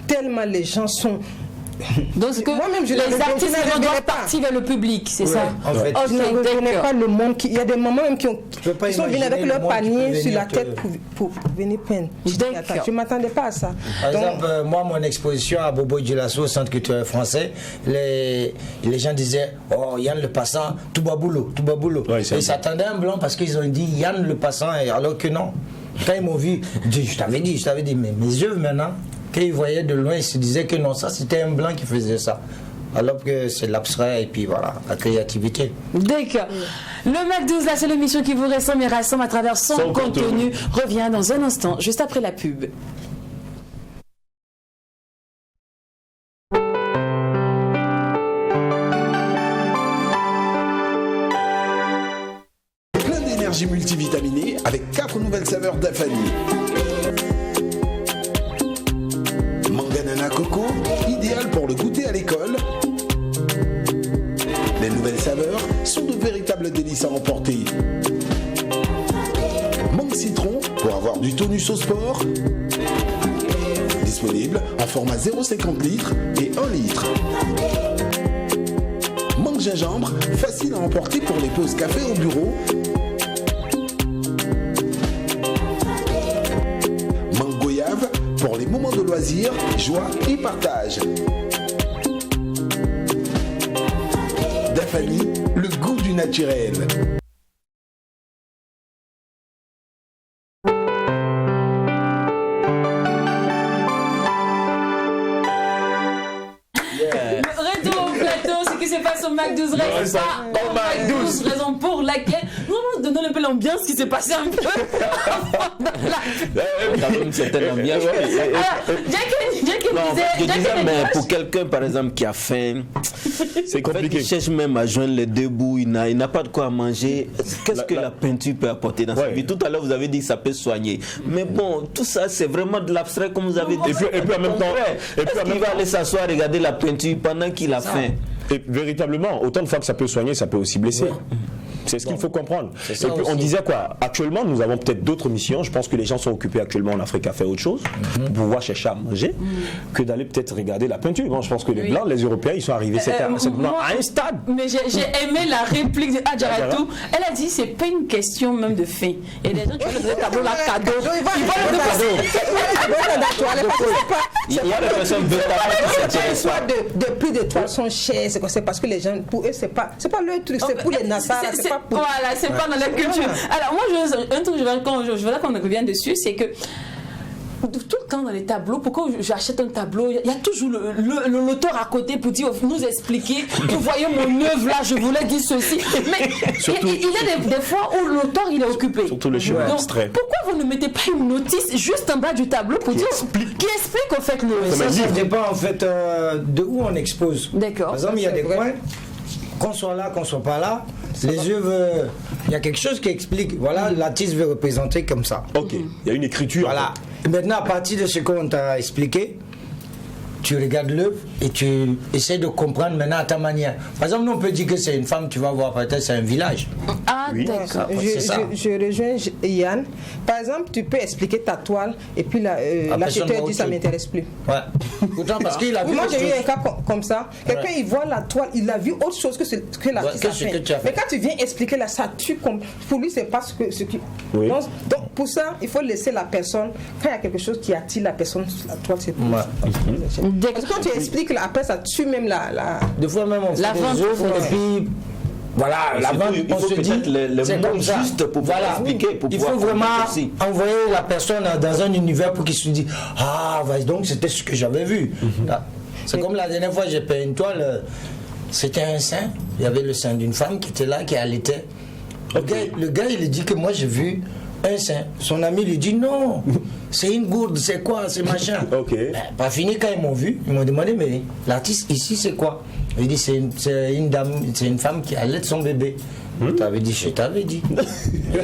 Tellement les gens sont... Donc, moi-même, les artistes doivent partir vers le public, c'est ça? En fait, je ne reconnais pas le monde. Il y a des mamans même qui sont venus avec leur panier sur la tête pour venir peindre. Je ne m'attendais pas à ça. Par exemple, moi, mon exposition à Bobo Dioulasso, au Centre culturel français, les gens disaient, oh, Yann le passant, tout baboulot. Ouais, et ils s'attendaient à un blanc parce qu'ils ont dit Yann le passant, alors que non. Quand ils m'ont vu, je t'avais dit, mais mes œuvres maintenant, quand ils voyaient de loin, ils se disaient que non, ça c'était un blanc qui faisait ça. Alors que c'est l'abstrait et puis voilà, la créativité. D'accord. Le Mac 12, la seule émission qui vous ressemble et rassemble à travers son contenu, revient dans un instant, juste après la pub. Plein d'énergie multivitaminée avec 4 nouvelles saveurs d'Afani. Manganana coco, idéal pour le goûter à l'école. Les nouvelles saveurs sont de véritables délices à emporter. Mangue citron pour avoir du tonus au sport. Disponible en format 0,50 litres et 1 litre. Mangue gingembre, facile à emporter pour les pauses café au bureau. Mangue goyave pour les moments de loisirs, joie et partage. Dafani, le goût du naturel. Retour au plateau, ce qui se passe au Mac 12 reste pas au Mac 12, raison pour laquelle nous donnons un peu l'ambiance qui s'est passée un peu. Quand même, c'était l'ambiance. Je disais, mais pour quelqu'un par exemple qui a faim, c'est compliqué. Il cherche même à joindre les deux bouts, il n'a pas de quoi manger. Qu'est-ce que la peinture peut apporter dans sa vie? Tout à l'heure vous avez dit que ça peut soigner, mais bon, tout ça c'est vraiment de l'abstrait comme vous avez dit. Et puis en même temps, il va aller s'asseoir regarder la peinture pendant qu'il a faim. Et véritablement, autant de fois que ça peut soigner, ça peut aussi blesser. Ouais. C'est ce qu'il faut comprendre. Et puis on disait quoi? Actuellement, nous avons peut-être d'autres missions. Je pense que les gens sont occupés actuellement en Afrique à faire autre chose, pour pouvoir chercher à manger, que d'aller peut-être regarder la peinture. Bon, je pense que les Blancs, les Européens, ils sont arrivés à un stade. Mais j'ai aimé la réplique de Adjaratou. Elle a dit c'est pas une question même de faim. Et les gens qui veulent le tableau là cadeau, ils veulent le cadeau. Il y a des personnes de plus de toiles sont chères. C'est parce que les gens, pour eux, c'est pas leur truc, c'est pour les Nassara. Voilà, c'est pas dans la culture. Alors moi, un truc, je voudrais qu'on revienne dessus, c'est que tout le temps dans les tableaux, pourquoi j'achète un tableau, il y a toujours l'auteur à côté pour dire, nous expliquer, vous voyez mon œuvre là, je voulais dire ceci. Mais surtout, il y a des fois où l'auteur il est occupé. Surtout le chemin abstrait. Pourquoi vous ne mettez pas une notice juste en bas du tableau pour dire, qui explique en fait le... Ça dépend en fait de où on expose. D'accord. Par exemple, il y a des coins, qu'on soit là, qu'on soit pas là, les œuvres, il y a quelque chose qui explique, voilà, l'artiste veut représenter comme ça. Ok, il y a une écriture. Voilà. Et maintenant, à partir de ce qu'on t'a expliqué, tu regardes l'œuvre et tu essaies de comprendre maintenant à ta manière. Par exemple, nous on peut dire que c'est une femme, tu vas voir peut-être c'est un village. Ah oui, d'accord. Je rejoins Yann. Par exemple, tu peux expliquer ta toile et puis l'acheteur dit ça ne m'intéresse plus. Ouais. Pourtant parce qu'il a vu. Moi j'ai eu un cas comme ça. Quelqu'un il voit la toile, il a vu autre chose que l'artiste a fait. Mais quand tu viens expliquer là, ça tue comme. Pour lui c'est pas ce qui. Oui. Donc pour ça, il faut laisser la personne, quand il y a quelque chose qui attire la personne, la toile, c'est pour ça. Parce que quand tu expliques, après ça tue même la... Des fois même on fait des œuvres et puis... Voilà, la vente, on se dit, c'est comme ça. Juste pour pouvoir expliquer, pour il faut vraiment envoyer la personne dans un univers pour qu'il se dise, ah, donc c'était ce que j'avais vu. C'est comme la dernière fois, j'ai peint une toile, c'était un sein, il y avait le sein d'une femme qui était là, qui allaitait. Le gars, il dit que moi j'ai vu un sein. Son ami lui dit non, c'est une gourde, c'est quoi, c'est machin. Pas fini, quand ils m'ont vu, ils m'ont demandé, mais l'artiste ici c'est quoi? Il dit c'est une dame, c'est une femme qui allait son bébé. Je t'avais dit.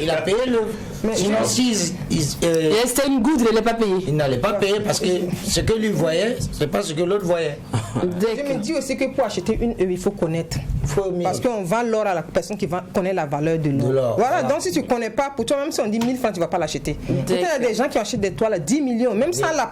Il a payé le. Sinon, c'était une goutte, il n'allait pas payer. Il n'allait pas payer parce que ce que lui voyait, c'est pas ce que l'autre voyait. Je me dis aussi que pour acheter une œuvre, il faut connaître. Parce qu'on vend l'or à la personne qui connaît la valeur de l'or. Voilà, donc si tu ne connais pas, pour toi, même si on dit 1000 francs, tu ne vas pas l'acheter. Il y a des gens qui achètent des toiles à 10 millions, même sans la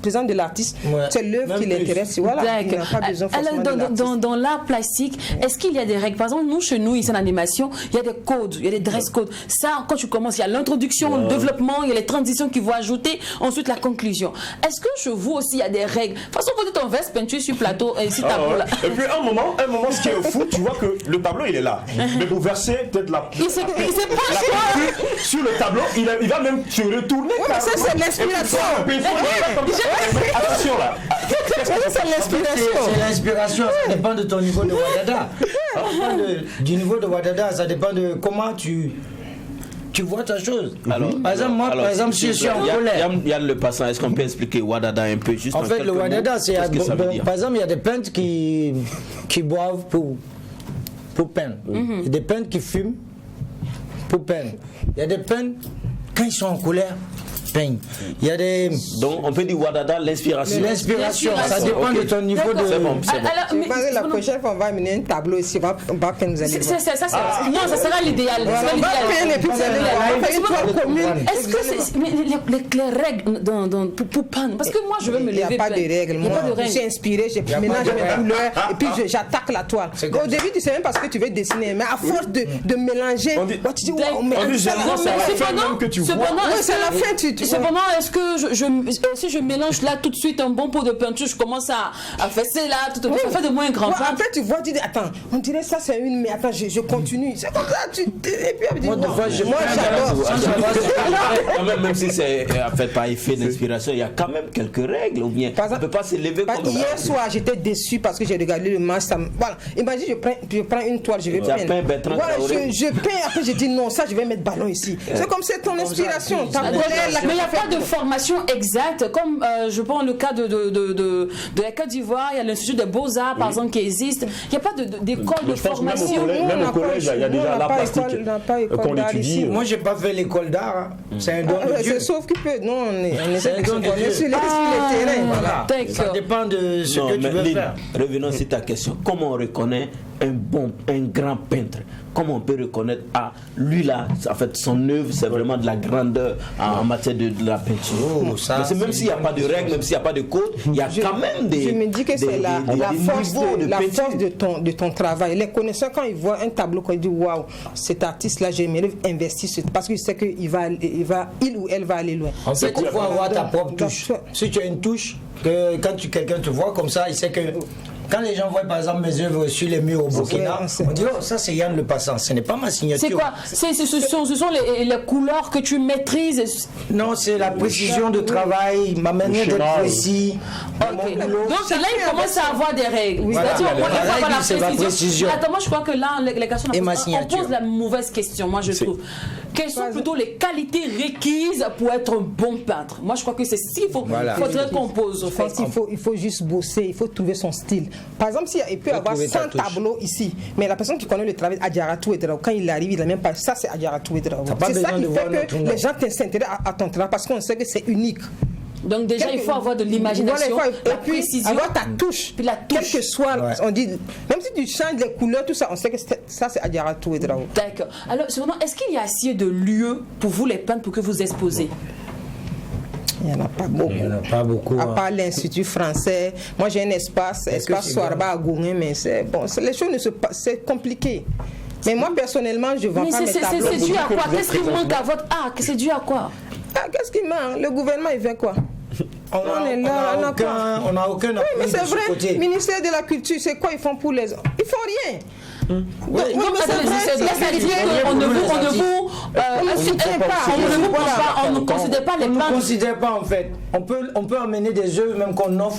présence de l'artiste, c'est l'œuvre qui l'intéresse. Voilà, il n'a pas besoin forcément de l'artiste. Dans l'art plastique, est-ce qu'il y a des règles? Par exemple, nous, chez nous, ici en animation, il y a des codes, il y a des dress codes. Ça, quand tu commences, il y a l'introduction, le développement, il y a les transitions qu'il faut ajouter, ensuite la conclusion. Est-ce que chez vous aussi, il y a des règles? De toute façon, vous dites on veste peinture sur plateau, ici, tableau là. Et puis, un moment, ce qui est fou, tu vois que le tableau, il est là. Mais pour verser peut-être la peinture sur le tableau, il va même se retourner. Oui, mais ça, c'est l'inspiration. Attention là. C'est l'inspiration. C'est l'inspiration, ça dépend de ton niveau de Wadada. Du niveau de Wadada, ça dépend de comment tu vois ta chose. Par exemple, si je suis en colère. Yann Le Passant, est-ce qu'on peut expliquer Wadada un peu juste? En fait, le Wadada, c'est par exemple, il y a des peintres qui boivent pour peindre. Il y a des peintres qui fument pour peindre. Il y a des peintres, quand ils sont en colère, peignent. Il y a des... Donc, on peut dire Wadada, l'inspiration. L'inspiration, ça dépend de ton niveau de... C'est bon. La prochaine fois, on va amener un tableau ici, on va peindre, vous allez voir. Non, ça sera l'idéal. On va peindre et puis vous allez voir. Est-ce que les règles pour peindre? Parce que moi, je veux me lever. Il n'y a pas de règles. Moi, je suis inspiré, je mélange mes couleurs et puis j'attaque la toile. Au début, tu sais même pas ce que tu veux dessiner, mais à force de mélanger, tu dis, waouh, mais c'est la fin, cependant, est-ce que si je mélange là tout de suite un bon pot de peinture, je commence à fesser là, ça fait de moi un grand peintre. Après, tu vois, tu dis, attends, on dirait ça c'est une, mais attends, je continue. C'est comme ça, et puis moi, j'adore. Même si c'est fait par effet d'inspiration, il y a quand même quelques règles, ou bien on ne peut pas se lever comme ça. Hier soir, j'étais déçu parce que j'ai regardé le match. Voilà, imagine, je prends une toile, je vais peindre. Je peins, après je dis non, ça je vais mettre ballon ici. C'est comme c'est ton inspiration, ta colère. Mais il n'y a pas de formation exacte, comme je prends le cas de la Côte d'Ivoire, il y a l'Institut des Beaux-Arts, par exemple, qui existe. Il n'y a pas d'école de formation. Même au collège, il y a déjà l'art plastique qu'on étudie. Moi, je n'ai pas fait l'école d'art. C'est un don de Dieu. Sauf que non, on est sur le terrain. Ça dépend de ce que tu veux faire. Revenons sur ta question. Comment on reconnaît un grand peintre? Comment on peut reconnaître, lui là, en fait, son œuvre, c'est vraiment de la grandeur en matière de la peinture. Parce que même s'il n'y a pas de règles, même s'il n'y a pas de code, il y a quand même des... Je me dis que c'est la force de ton travail. Les connaisseurs, quand ils voient un tableau, quand ils disent waouh, cet artiste-là, j'aimerais investir parce qu'il sait qu'il il ou elle va aller loin. En fait, il faut avoir ta propre touche. Si tu as une touche, quand quelqu'un te voit comme ça, il sait que... Quand les gens voient par exemple mes œuvres sur les murs au Burkina, on dit oh ça c'est Yann Le Passant, ce n'est pas ma signature. C'est quoi? Ce sont les couleurs que tu maîtrises? Non, c'est la précision de travail, ma manière d'être précis. Okay. Donc là il commence à avoir des règles. Oui, c'est la précision. Attends, moi je crois que là les garçons on pose la mauvaise question, moi je trouve. Quelles sont plutôt les qualités requises pour être un bon peintre? Moi je crois que c'est ce qu'il faudrait qu'on pose. En fait, il faut juste bosser, il faut trouver son style. Par exemple, il peut y avoir 100 tableaux ici, mais la personne qui connaît le travail d'Adjaratou Ouédraogo, quand il arrive, il n'a même pas. Ça, c'est Adjaratou Ouédraogo. C'est ça qui fait que les gens s'intéressent à ton travail parce qu'on sait que c'est unique. Donc déjà, il faut avoir de l'imagination, la précision, avoir ta touche. Puis la touche. Quel que soit, on dit, même si tu changes les couleurs, tout ça, on sait que ça, c'est Adjaratou Ouédraogo. D'accord. Alors, cependant, est-ce qu'il y a assez de lieux pour vous les peintres pour que vous exposez? Il n'y en a pas beaucoup. Il n'y en a pas beaucoup. À part l'Institut français. Moi, j'ai un espace Soarba à Gourin, mais c'est bon. Les choses ne se passent. C'est compliqué. Mais moi, personnellement, je ne vends pas mes tableaux. C'est dû à quoi? Qu'est-ce qui manque à votre art? C'est dû à quoi? Qu'est-ce qui manque? Le gouvernement, il fait quoi? On n'a aucun appui. Oui, mais c'est vrai. Côté. Ministère de la Culture, c'est quoi ils font pour les... Ils font rien. On ne considère pas les On ne peintres. considère pas en fait. On peut amener des œuvres même qu'on offre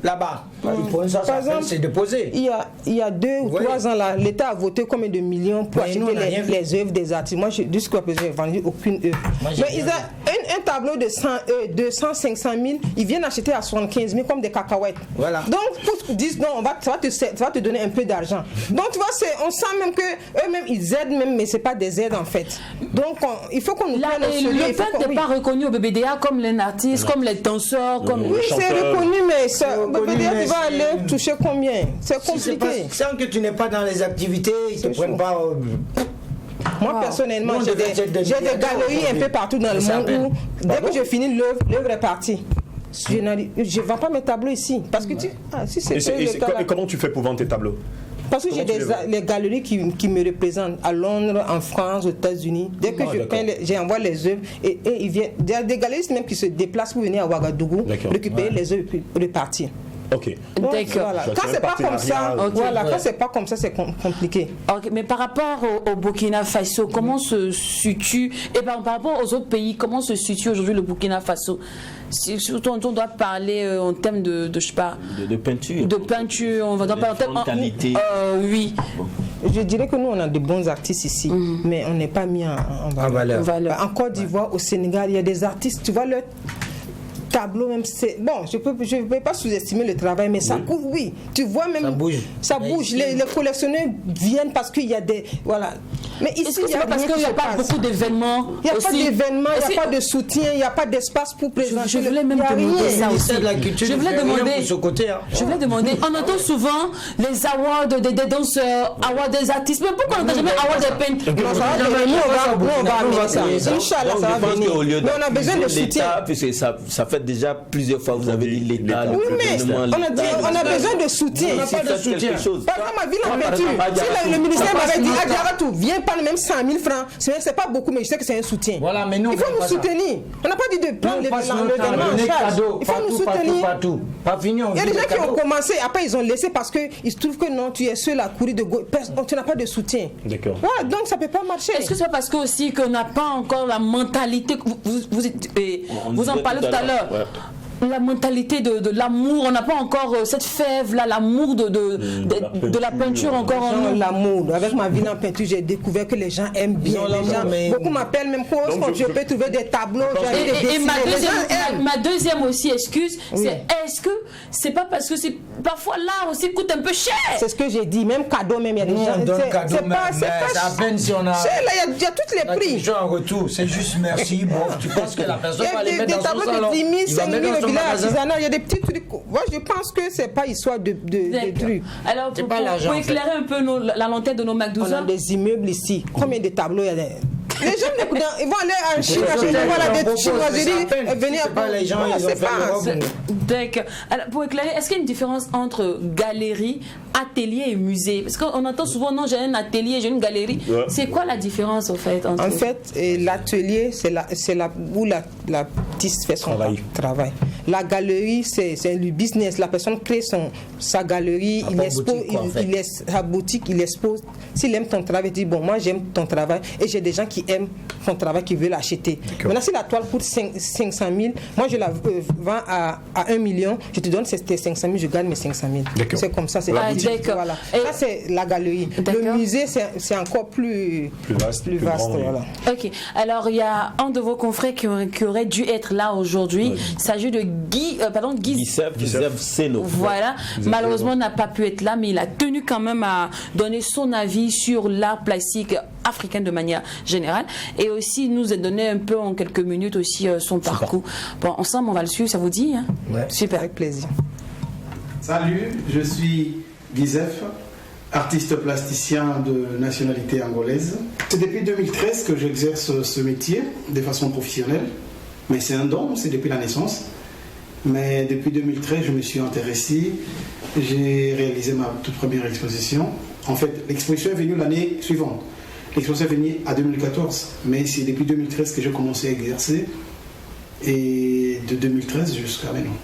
là-bas. Pour ça, c'est déposé. Il y a 2 ou 3 ans, là, l'État a voté combien de millions pour acheter les œuvres des artistes. Moi, jusqu'à présent, je n'ai vendu aucune œuvre. Mais ils ont un tableau de 100, 200, 500 000, ils viennent acheter à 75 000 comme des cacahuètes. Voilà. Donc, pour dire non, ça va te donner un peu d'argent. Donc, tu vois, on sent même qu'eux-mêmes, ils aident même, mais ce n'est pas des aides en fait. Donc, il faut qu'on nous prenne au sérieux. Le peintre n'est pas reconnu au BBDA comme les artistes, comme les danseurs, comme oui, c'est reconnu, mais au BBDA, tu vas aller toucher combien? C'est compliqué. Sans que tu n'es pas dans les activités, ils ne te prennent pas. Moi, personnellement, j'ai des galeries un peu partout dans le monde où, dès que je finis l'œuvre est partie. Je ne vends pas mes tableaux ici. Parce que et comment tu fais pour vendre tes tableaux? Parce que j'ai les galeries qui me représentent à Londres, en France, aux États-Unis. Dès que je peins, j'envoie les œuvres et ils viennent. Il y a des galeristes même qui se déplacent pour venir à Ouagadougou, récupérer les œuvres et repartir. Ok. Voilà. Quand c'est pas comme ça, quand c'est pas comme ça, c'est compliqué. Okay. Mais par rapport au Burkina Faso, comment se situe, et par rapport aux autres pays, comment se situe aujourd'hui le Burkina Faso? Surtout, on doit parler en termes de je sais pas, de peinture. De peinture, on va parler en termes de qualité. Oui. Je dirais que nous, on a de bons artistes ici, mais on n'est pas mis en valeur. En Côte d'Ivoire, au Sénégal, il y a des artistes, tu vois, leur tableau même, c'est bon, je peux pas sous-estimer le travail, mais ça coûte, oui, tu vois même ça bouge. Les collectionneurs viennent parce qu'il y a des mais ici il y a parce qu'il n'y a pas beaucoup d'événements, il n'y a pas d'événements, il n'y a pas de soutien, il n'y a pas d'espace pour présenter. Je voulais même demander ça aussi. Je voulais demander, on entend souvent les awards des danseurs, awards des artistes, mais pourquoi on n'a jamais awards des peintres? Non, ça va venir, on va amener ça. Inch'Allah, ça va venir. Mais on a besoin de soutien. Puisque ça fait déjà plusieurs fois, vous avez dit l'État, oui, mais on a besoin de soutien. On n'a pas de soutien. Par exemple, ma ville en peinture, si le ministère m'avait dit Adjaratou, viens prendre même 100 000 francs, c'est pas beaucoup, mais je sais que c'est un soutien. Voilà, mais nous, il faut nous soutenir. On n'a pas dit de prendre l'événement en charge. Il faut nous soutenir. Il y a des gens qui ont commencé, après ils ont laissé parce qu'ils se trouvent que non, tu es seul à courir de gauche, tu n'as pas de soutien. D'accord. Voilà, donc ça ne peut pas marcher. Est-ce que c'est parce que aussi qu'on n'a pas encore la mentalité, vous en parlez tout à l'heure, la mentalité de l'amour, on n'a pas encore cette fève là, l'amour de la peinture encore en nous. L'amour, avec ma vie en peinture, j'ai découvert que les gens aiment bien. Beaucoup m'appellent même quand je peux trouver des tableaux. Et ma deuxième aussi excuse, c'est est-ce que c'est pas parce que c'est parfois l'art aussi coûte un peu cher? C'est ce que j'ai dit, même cadeau, même il y a des gens. On donne cadeau, mais c'est à peine si on a. Il y a tous les prix. Les gens en retour, c'est juste merci. Bon, tu penses que la personne va les mettre dans son salon? Il y a des tableaux de 10 000, 5 000 au village artisanal, il y a des petits trucs. Moi, je pense que c'est pas histoire de trucs. Alors, pour éclairer un peu la lanterne de nos McDouza. On a des immeubles ici. Combien de tableaux il y a Les gens, ils vont aller en Chine, acheter des chinoiseries et venir après. Les gens, ils ont fait D'accord. Alors, pour éclairer, est-ce qu'il y a une différence entre galerie, atelier et musée? Parce qu'on entend souvent, non, j'ai un atelier, j'ai une galerie. Ouais. C'est quoi la différence, en fait? En fait, l'atelier, c'est là où l'artiste fait son travail. La galerie, c'est le business. La personne crée sa galerie, il expose, il laisse sa boutique, il expose. S'il aime ton travail, il dit, bon, moi, j'aime ton travail. Et j'ai des gens qui aiment ton travail, qui veulent l'acheter. Maintenant, si la toile coûte 500 000, moi, je la vends à 1 million, je te donne ces 500 000, je gagne mes 500 000. C'est comme ça, c'est la boutique. Voilà. Ça, c'est la galerie. Le musée, c'est encore plus vaste. Voilà. Ok. Alors, il y a un de vos confrères qui aurait dû être là aujourd'hui. Ouais. Il s'agit de Guy Seno. Voilà. Malheureusement, il n'a pas pu être là, mais il a tenu quand même à donner son avis sur l'art plastique africain de manière générale, et aussi nous a donné un peu en quelques minutes aussi son parcours. Bon, ensemble, on va le suivre, ça vous dit, hein? Ouais. Super, avec plaisir. Salut, je suis Guizef, artiste plasticien de nationalité angolaise. C'est depuis 2013 que j'exerce ce métier de façon professionnelle, mais c'est un don, c'est depuis la naissance. Mais depuis 2013, je me suis intéressé, j'ai réalisé ma toute première exposition En fait, l'exposition est venue l'année suivante. L'exposition est venue à 2014, mais c'est depuis 2013 que j'ai commencé à exercer, et de 2013 jusqu'à maintenant.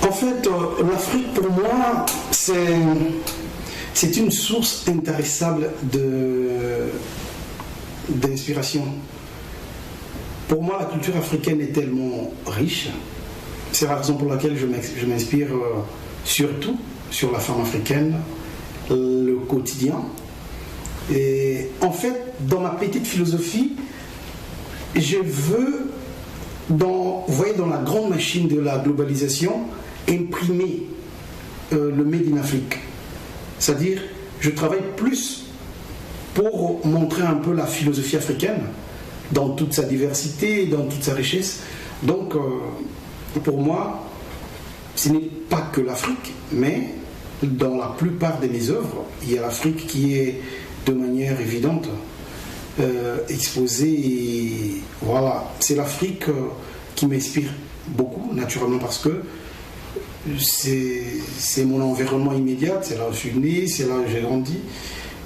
En fait, l'Afrique, pour moi, c'est une source intarissable d'inspiration. Pour moi, la culture africaine est tellement riche. C'est la raison pour laquelle je m'inspire surtout sur la femme africaine, le quotidien. Et en fait, dans ma petite philosophie, je veux, vous voyez, dans la grande machine de la globalisation, imprimer le Made in Afrique. C'est-à-dire, je travaille plus pour montrer un peu la philosophie africaine dans toute sa diversité, dans toute sa richesse. Donc, pour moi, ce n'est pas que l'Afrique, mais dans la plupart de mes œuvres, il y a l'Afrique qui est de manière évidente exposée. Et voilà, c'est l'Afrique qui m'inspire beaucoup, naturellement, parce que c'est mon environnement immédiat, c'est là où je suis né, c'est là où j'ai grandi.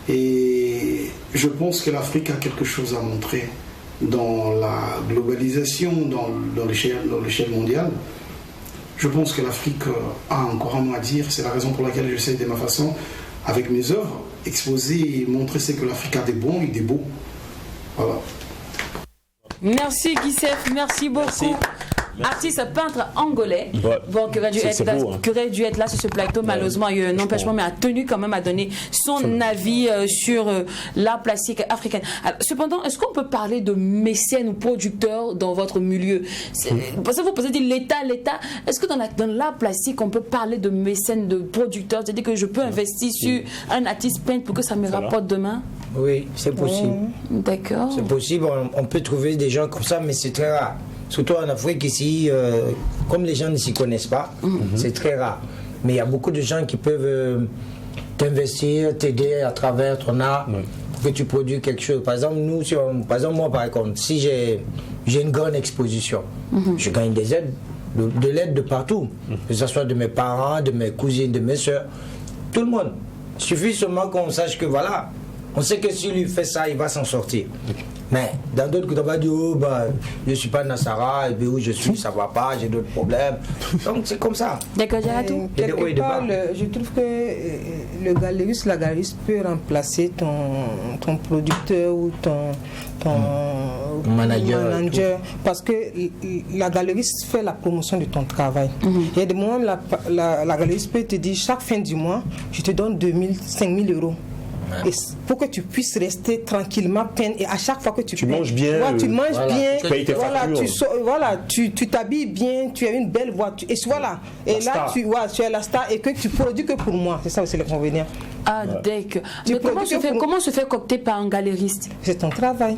Et je pense que l'Afrique a quelque chose à montrer dans la globalisation, dans l'échelle mondiale. Je pense que l'Afrique a encore un mot à dire. C'est la raison pour laquelle j'essaie de ma façon, avec mes œuvres, exposer et montrer ce que l'Afrique a des bons et des beaux. Voilà. Merci Guissef, merci beaucoup. Merci. Artiste peintre angolais, bon, qui aurait dû être là sur ce plateau, malheureusement il y a eu un empêchement, mais a tenu quand même à donner son avis sur l'art plastique africain. Alors, cependant, est-ce qu'on peut parler de mécène ou producteur dans votre milieu? Parce que vous posez l'État, est-ce que dans l'art plastique on peut parler de mécène, de producteur, c'est-à-dire que je peux investir sur un artiste peintre pour que ça me rapporte demain? Oui, c'est possible. D'accord. C'est possible, on peut trouver des gens comme ça, mais c'est très rare. Surtout en Afrique ici, comme les gens ne s'y connaissent pas, c'est très rare. Mais il y a beaucoup de gens qui peuvent t'investir, t'aider à travers ton art pour que tu produis quelque chose. Par exemple, moi par exemple, si j'ai une grande exposition, je gagne des aides, de l'aide de partout, que ce soit de mes parents, de mes cousines, de mes soeurs, tout le monde. Il suffit seulement qu'on sache que voilà, on sait que s'il lui fait ça, il va s'en sortir. Mais dans d'autres cas, on va dire, oh, bah, je ne suis pas Nassara, et puis où je suis, ça ne va pas, j'ai d'autres problèmes. Donc c'est comme ça. D'accord, Jaratou. Quelque part, je trouve que la galeriste peut remplacer ton producteur ou ton manager, parce que la galeriste fait la promotion de ton travail. Il y a des moments où la galeriste peut te dire, chaque fin du mois, je te donne 2 000, 5 000 euros. Et pour que tu puisses rester tranquillement peindre, et à chaque fois que tu manges bien, tu manges bien, tu payes tes factures, tu t'habilles bien, tu as une belle voiture, et voilà, et là tu es la star et que tu produis que pour moi, c'est ça aussi l'inconvénient. Ah, d'accord. Mais comment se fait coopter par un galériste? C'est ton travail.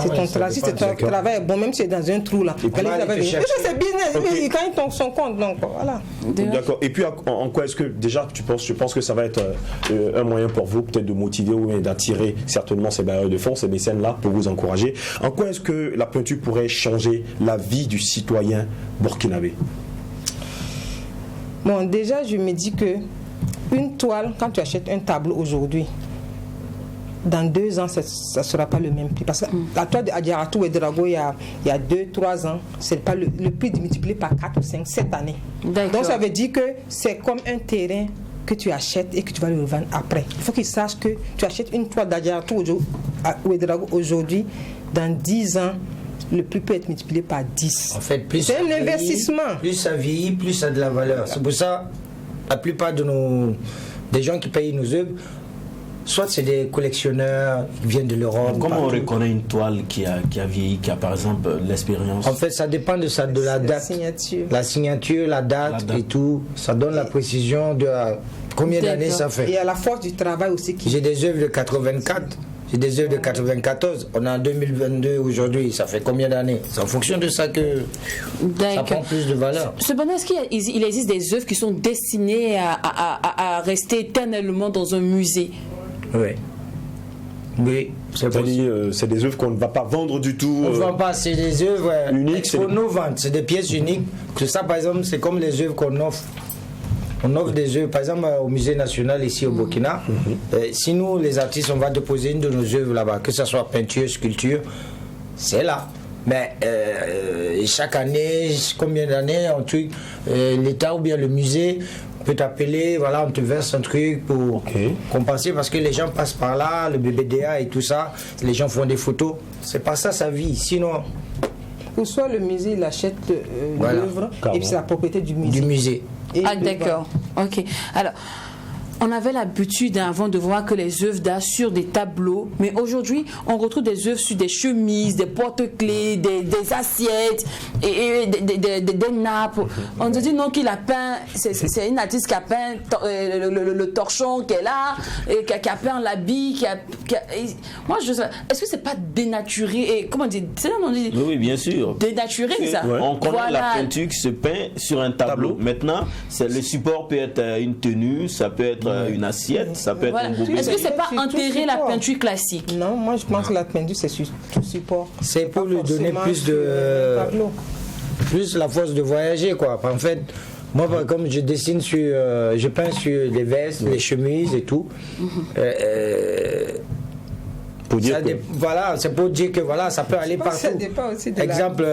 C'est ton travail. Bon, même si c'est dans un trou là. C'est business. Il gagne son compte. Donc voilà. D'accord. Et puis en quoi est-ce que déjà je pense que ça va être un moyen pour vous peut-être de motiver ou d'attirer certainement ces bailleurs de fonds, ces mécènes là pour vous encourager. En quoi est-ce que la peinture pourrait changer la vie du citoyen burkinabé? Bon, déjà je me dis que une toile, quand tu achètes un tableau aujourd'hui, dans 2 ans, ça ne sera pas le même prix. Parce que la toile de Adjaratou et Drago, il y a 2-3 ans, c'est pas le prix multiplié par 4 ou 5 cette année. Donc ça veut dire que c'est comme un terrain que tu achètes et que tu vas le revendre après. Il faut qu'ils sachent que tu achètes une toile d'Adjaratou ou Drago aujourd'hui, dans 10 ans, le prix peut être multiplié par 10. En fait, c'est un investissement. Plus ça vieillit, plus ça a de la valeur. C'est pour ça la plupart des gens qui payent nos œuvres, soit c'est des collectionneurs qui viennent de l'Europe. Comment on reconnaît une toile qui a vieilli, qui a par exemple l'expérience? En fait, ça dépend de la date. La signature, la date et tout. Ça donne la précision de combien d'années ça fait. Et à la force du travail aussi. J'ai des œuvres de 84. J'ai des œuvres de 94, on est en 2022 aujourd'hui, ça fait combien d'années? C'est en fonction de ça que ça prend plus de valeur. Cependant, est-ce qu'il existe des œuvres qui sont destinées à rester éternellement dans un musée? Oui, c'est des œuvres qu'on ne va pas vendre du tout. On ne vend pas, c'est des œuvres uniques. Pour nous vendre, c'est des pièces uniques. Ça, par exemple, c'est comme les œuvres qu'on offre On offre des œuvres, par exemple au musée national ici au Burkina. Si nous, les artistes, on va déposer une de nos œuvres là-bas, que ce soit peinture, sculpture, c'est là. Mais chaque année, combien d'années, un truc, l'État ou bien le musée peut t'appeler, voilà, on te verse un truc pour compenser, parce que les gens passent par là, le BBDA et tout ça, les gens font des photos. C'est pas ça sa vie, sinon... Ou soit le musée, il achète l'œuvre, et puis c'est la propriété du musée. Ah d'accord, ok. Alors... On avait l'habitude avant de voir que les œuvres d'art sur des tableaux, mais aujourd'hui, on retrouve des œuvres sur des chemises, des porte-clés, des assiettes et des nappes. On se dit non qu'il a peint, c'est une artiste qui a peint le torchon qu'elle a, et qui a peint l'habit. Moi, je sais, est-ce que c'est pas dénaturé et comment dire, c'est là on dit. Oui, bien sûr. Dénaturé, ça. Ouais. On connaît la peinture qui se peint sur un tableau. Maintenant, le support peut être une tenue, ça peut être une assiette, ça peut être un gobelet. Est-ce que c'est pas enterrer la peinture classique? Non, moi je pense que la peinture c'est sur tout support. C'est pour lui donner plus la force de voyager, quoi. En fait, moi comme je dessine je peins sur les vestes, les chemises et tout. Voilà, c'est pour dire que voilà, ça peut aller partout. Ça dépend aussi de exemple,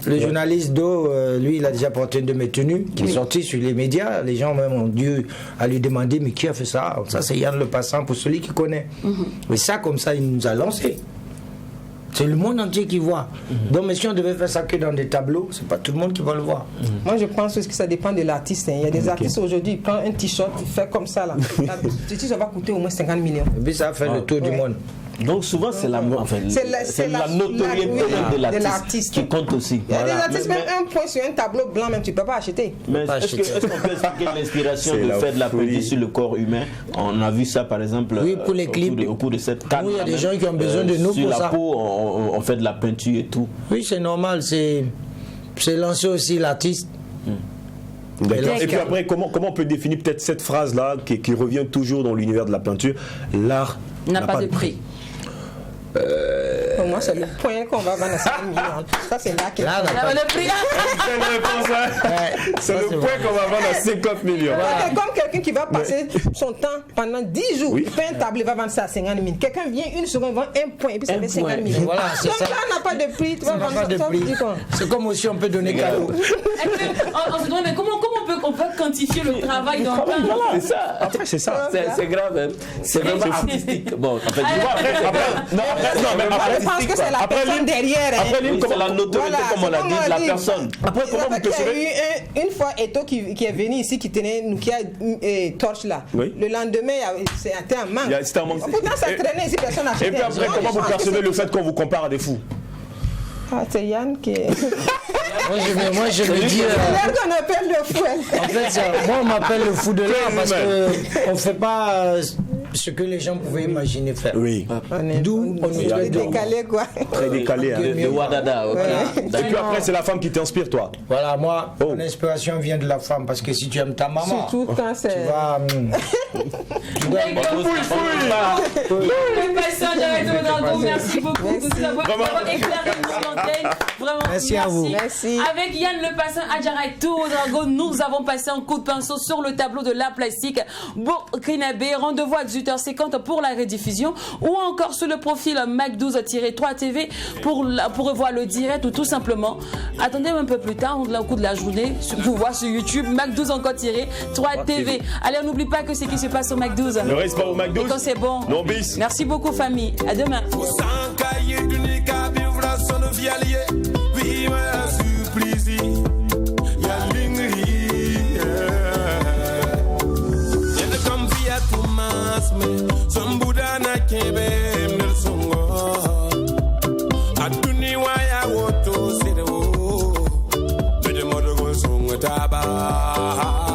le journaliste Do, lui, il a déjà porté une de mes tenues qui est sortie sur les médias. Les gens même ont dû à lui demander mais qui a fait ça? Ça c'est Yann Le Passant pour celui qui connaît. Mais ça, comme ça, il nous a lancé. C'est le monde entier qui voit. Donc, mais si on devait faire ça que dans des tableaux, c'est pas tout le monde qui va le voir. Moi, je pense que ça dépend de l'artiste. Il y a des artistes aujourd'hui, ils prennent un t-shirt, ils font comme ça là. Le t-shirt va coûter au moins 50 millions. Et puis ça fait le tour du monde. Donc souvent c'est la notoriété de l'artiste qui compte aussi. Il y a des artistes, même un point sur un tableau blanc, même tu ne peux pas acheter. Mais est-ce qu'on peut expliquer l'inspiration de faire de la peinture sur le corps humain? On a vu ça par exemple pour les clips. Au cours de cette canne. Oui, il y a des gens qui ont besoin de nous sur pour ça. Sur la peau, on fait de la peinture et tout. Oui, c'est normal, c'est lancer aussi l'artiste. Et puis après, comment on peut définir peut-être cette phrase-là qui revient toujours dans l'univers de la peinture? L'art n'a pas de prix. Pour moi, c'est le point qu'on va vendre à 5 millions. Ça, c'est là qu'il y a le prix. C'est le point qu'on va vendre à 50 millions. C'est comme quelqu'un qui va passer son temps pendant 10 jours. Il fait un tableau, il va vendre ça à 50 000. Quelqu'un vient une seconde, vend un point et puis ça fait 50 000. Voilà, c'est ça. Donc là, on n'a pas de prix. Tu vas vendre ça. C'est comme aussi on peut donner cadeau. On se demande, mais comment on peut quantifier le travail d'un peintre? C'est ça. Après, c'est ça. C'est grave. C'est vraiment artistique. Bon, en fait, je pense que c'est la personne derrière. Après, c'est la notoriété, comme on l'a dit, de la personne. Après, comment vous percevez? Il y a eu une fois Eto qui est venu ici, qui tenait Nokia torche là. Le lendemain, c'était un manque. Pourtant, ça traînait ici, personne n'a acheté. Et puis après, comment vous percevez le fait qu'on vous compare à des fous? Ah, c'est Yann qui est... Moi, je me dis... qu'on appelle le fou. En fait, moi, on m'appelle le fou de l'art parce qu'on ne fait pas ce que les gens pouvaient imaginer faire. Oui. D'où on est décalé, quoi. Très décalé. De Wadada. Et puis après, c'est la femme qui t'inspire, toi. Voilà, moi, mon inspiration vient de la femme parce que si tu aimes ta maman, surtout quand c'est... tu vas... Merci beaucoup de nous avoir éclairé l'antenne. Vraiment, merci à vous. Merci. Avec Yann Le Passant, Adjara Ouedraogo, nous avons passé un coup de pinceau sur le tableau de l'art plastique burkinabé. Rendez-vous à 18h50 pour la rediffusion ou encore sur le profil Mac12-3 TV pour revoir le direct ou tout simplement attendez un peu plus tard, au cours de la journée, pour voir sur YouTube Mac12-3 TV. Allez, on n'oublie pas que c'est qui se passe au Mac12. Ne reste pas au Mac12. Et quand c'est bon. Non bis. Merci beaucoup, famille. À demain. Taba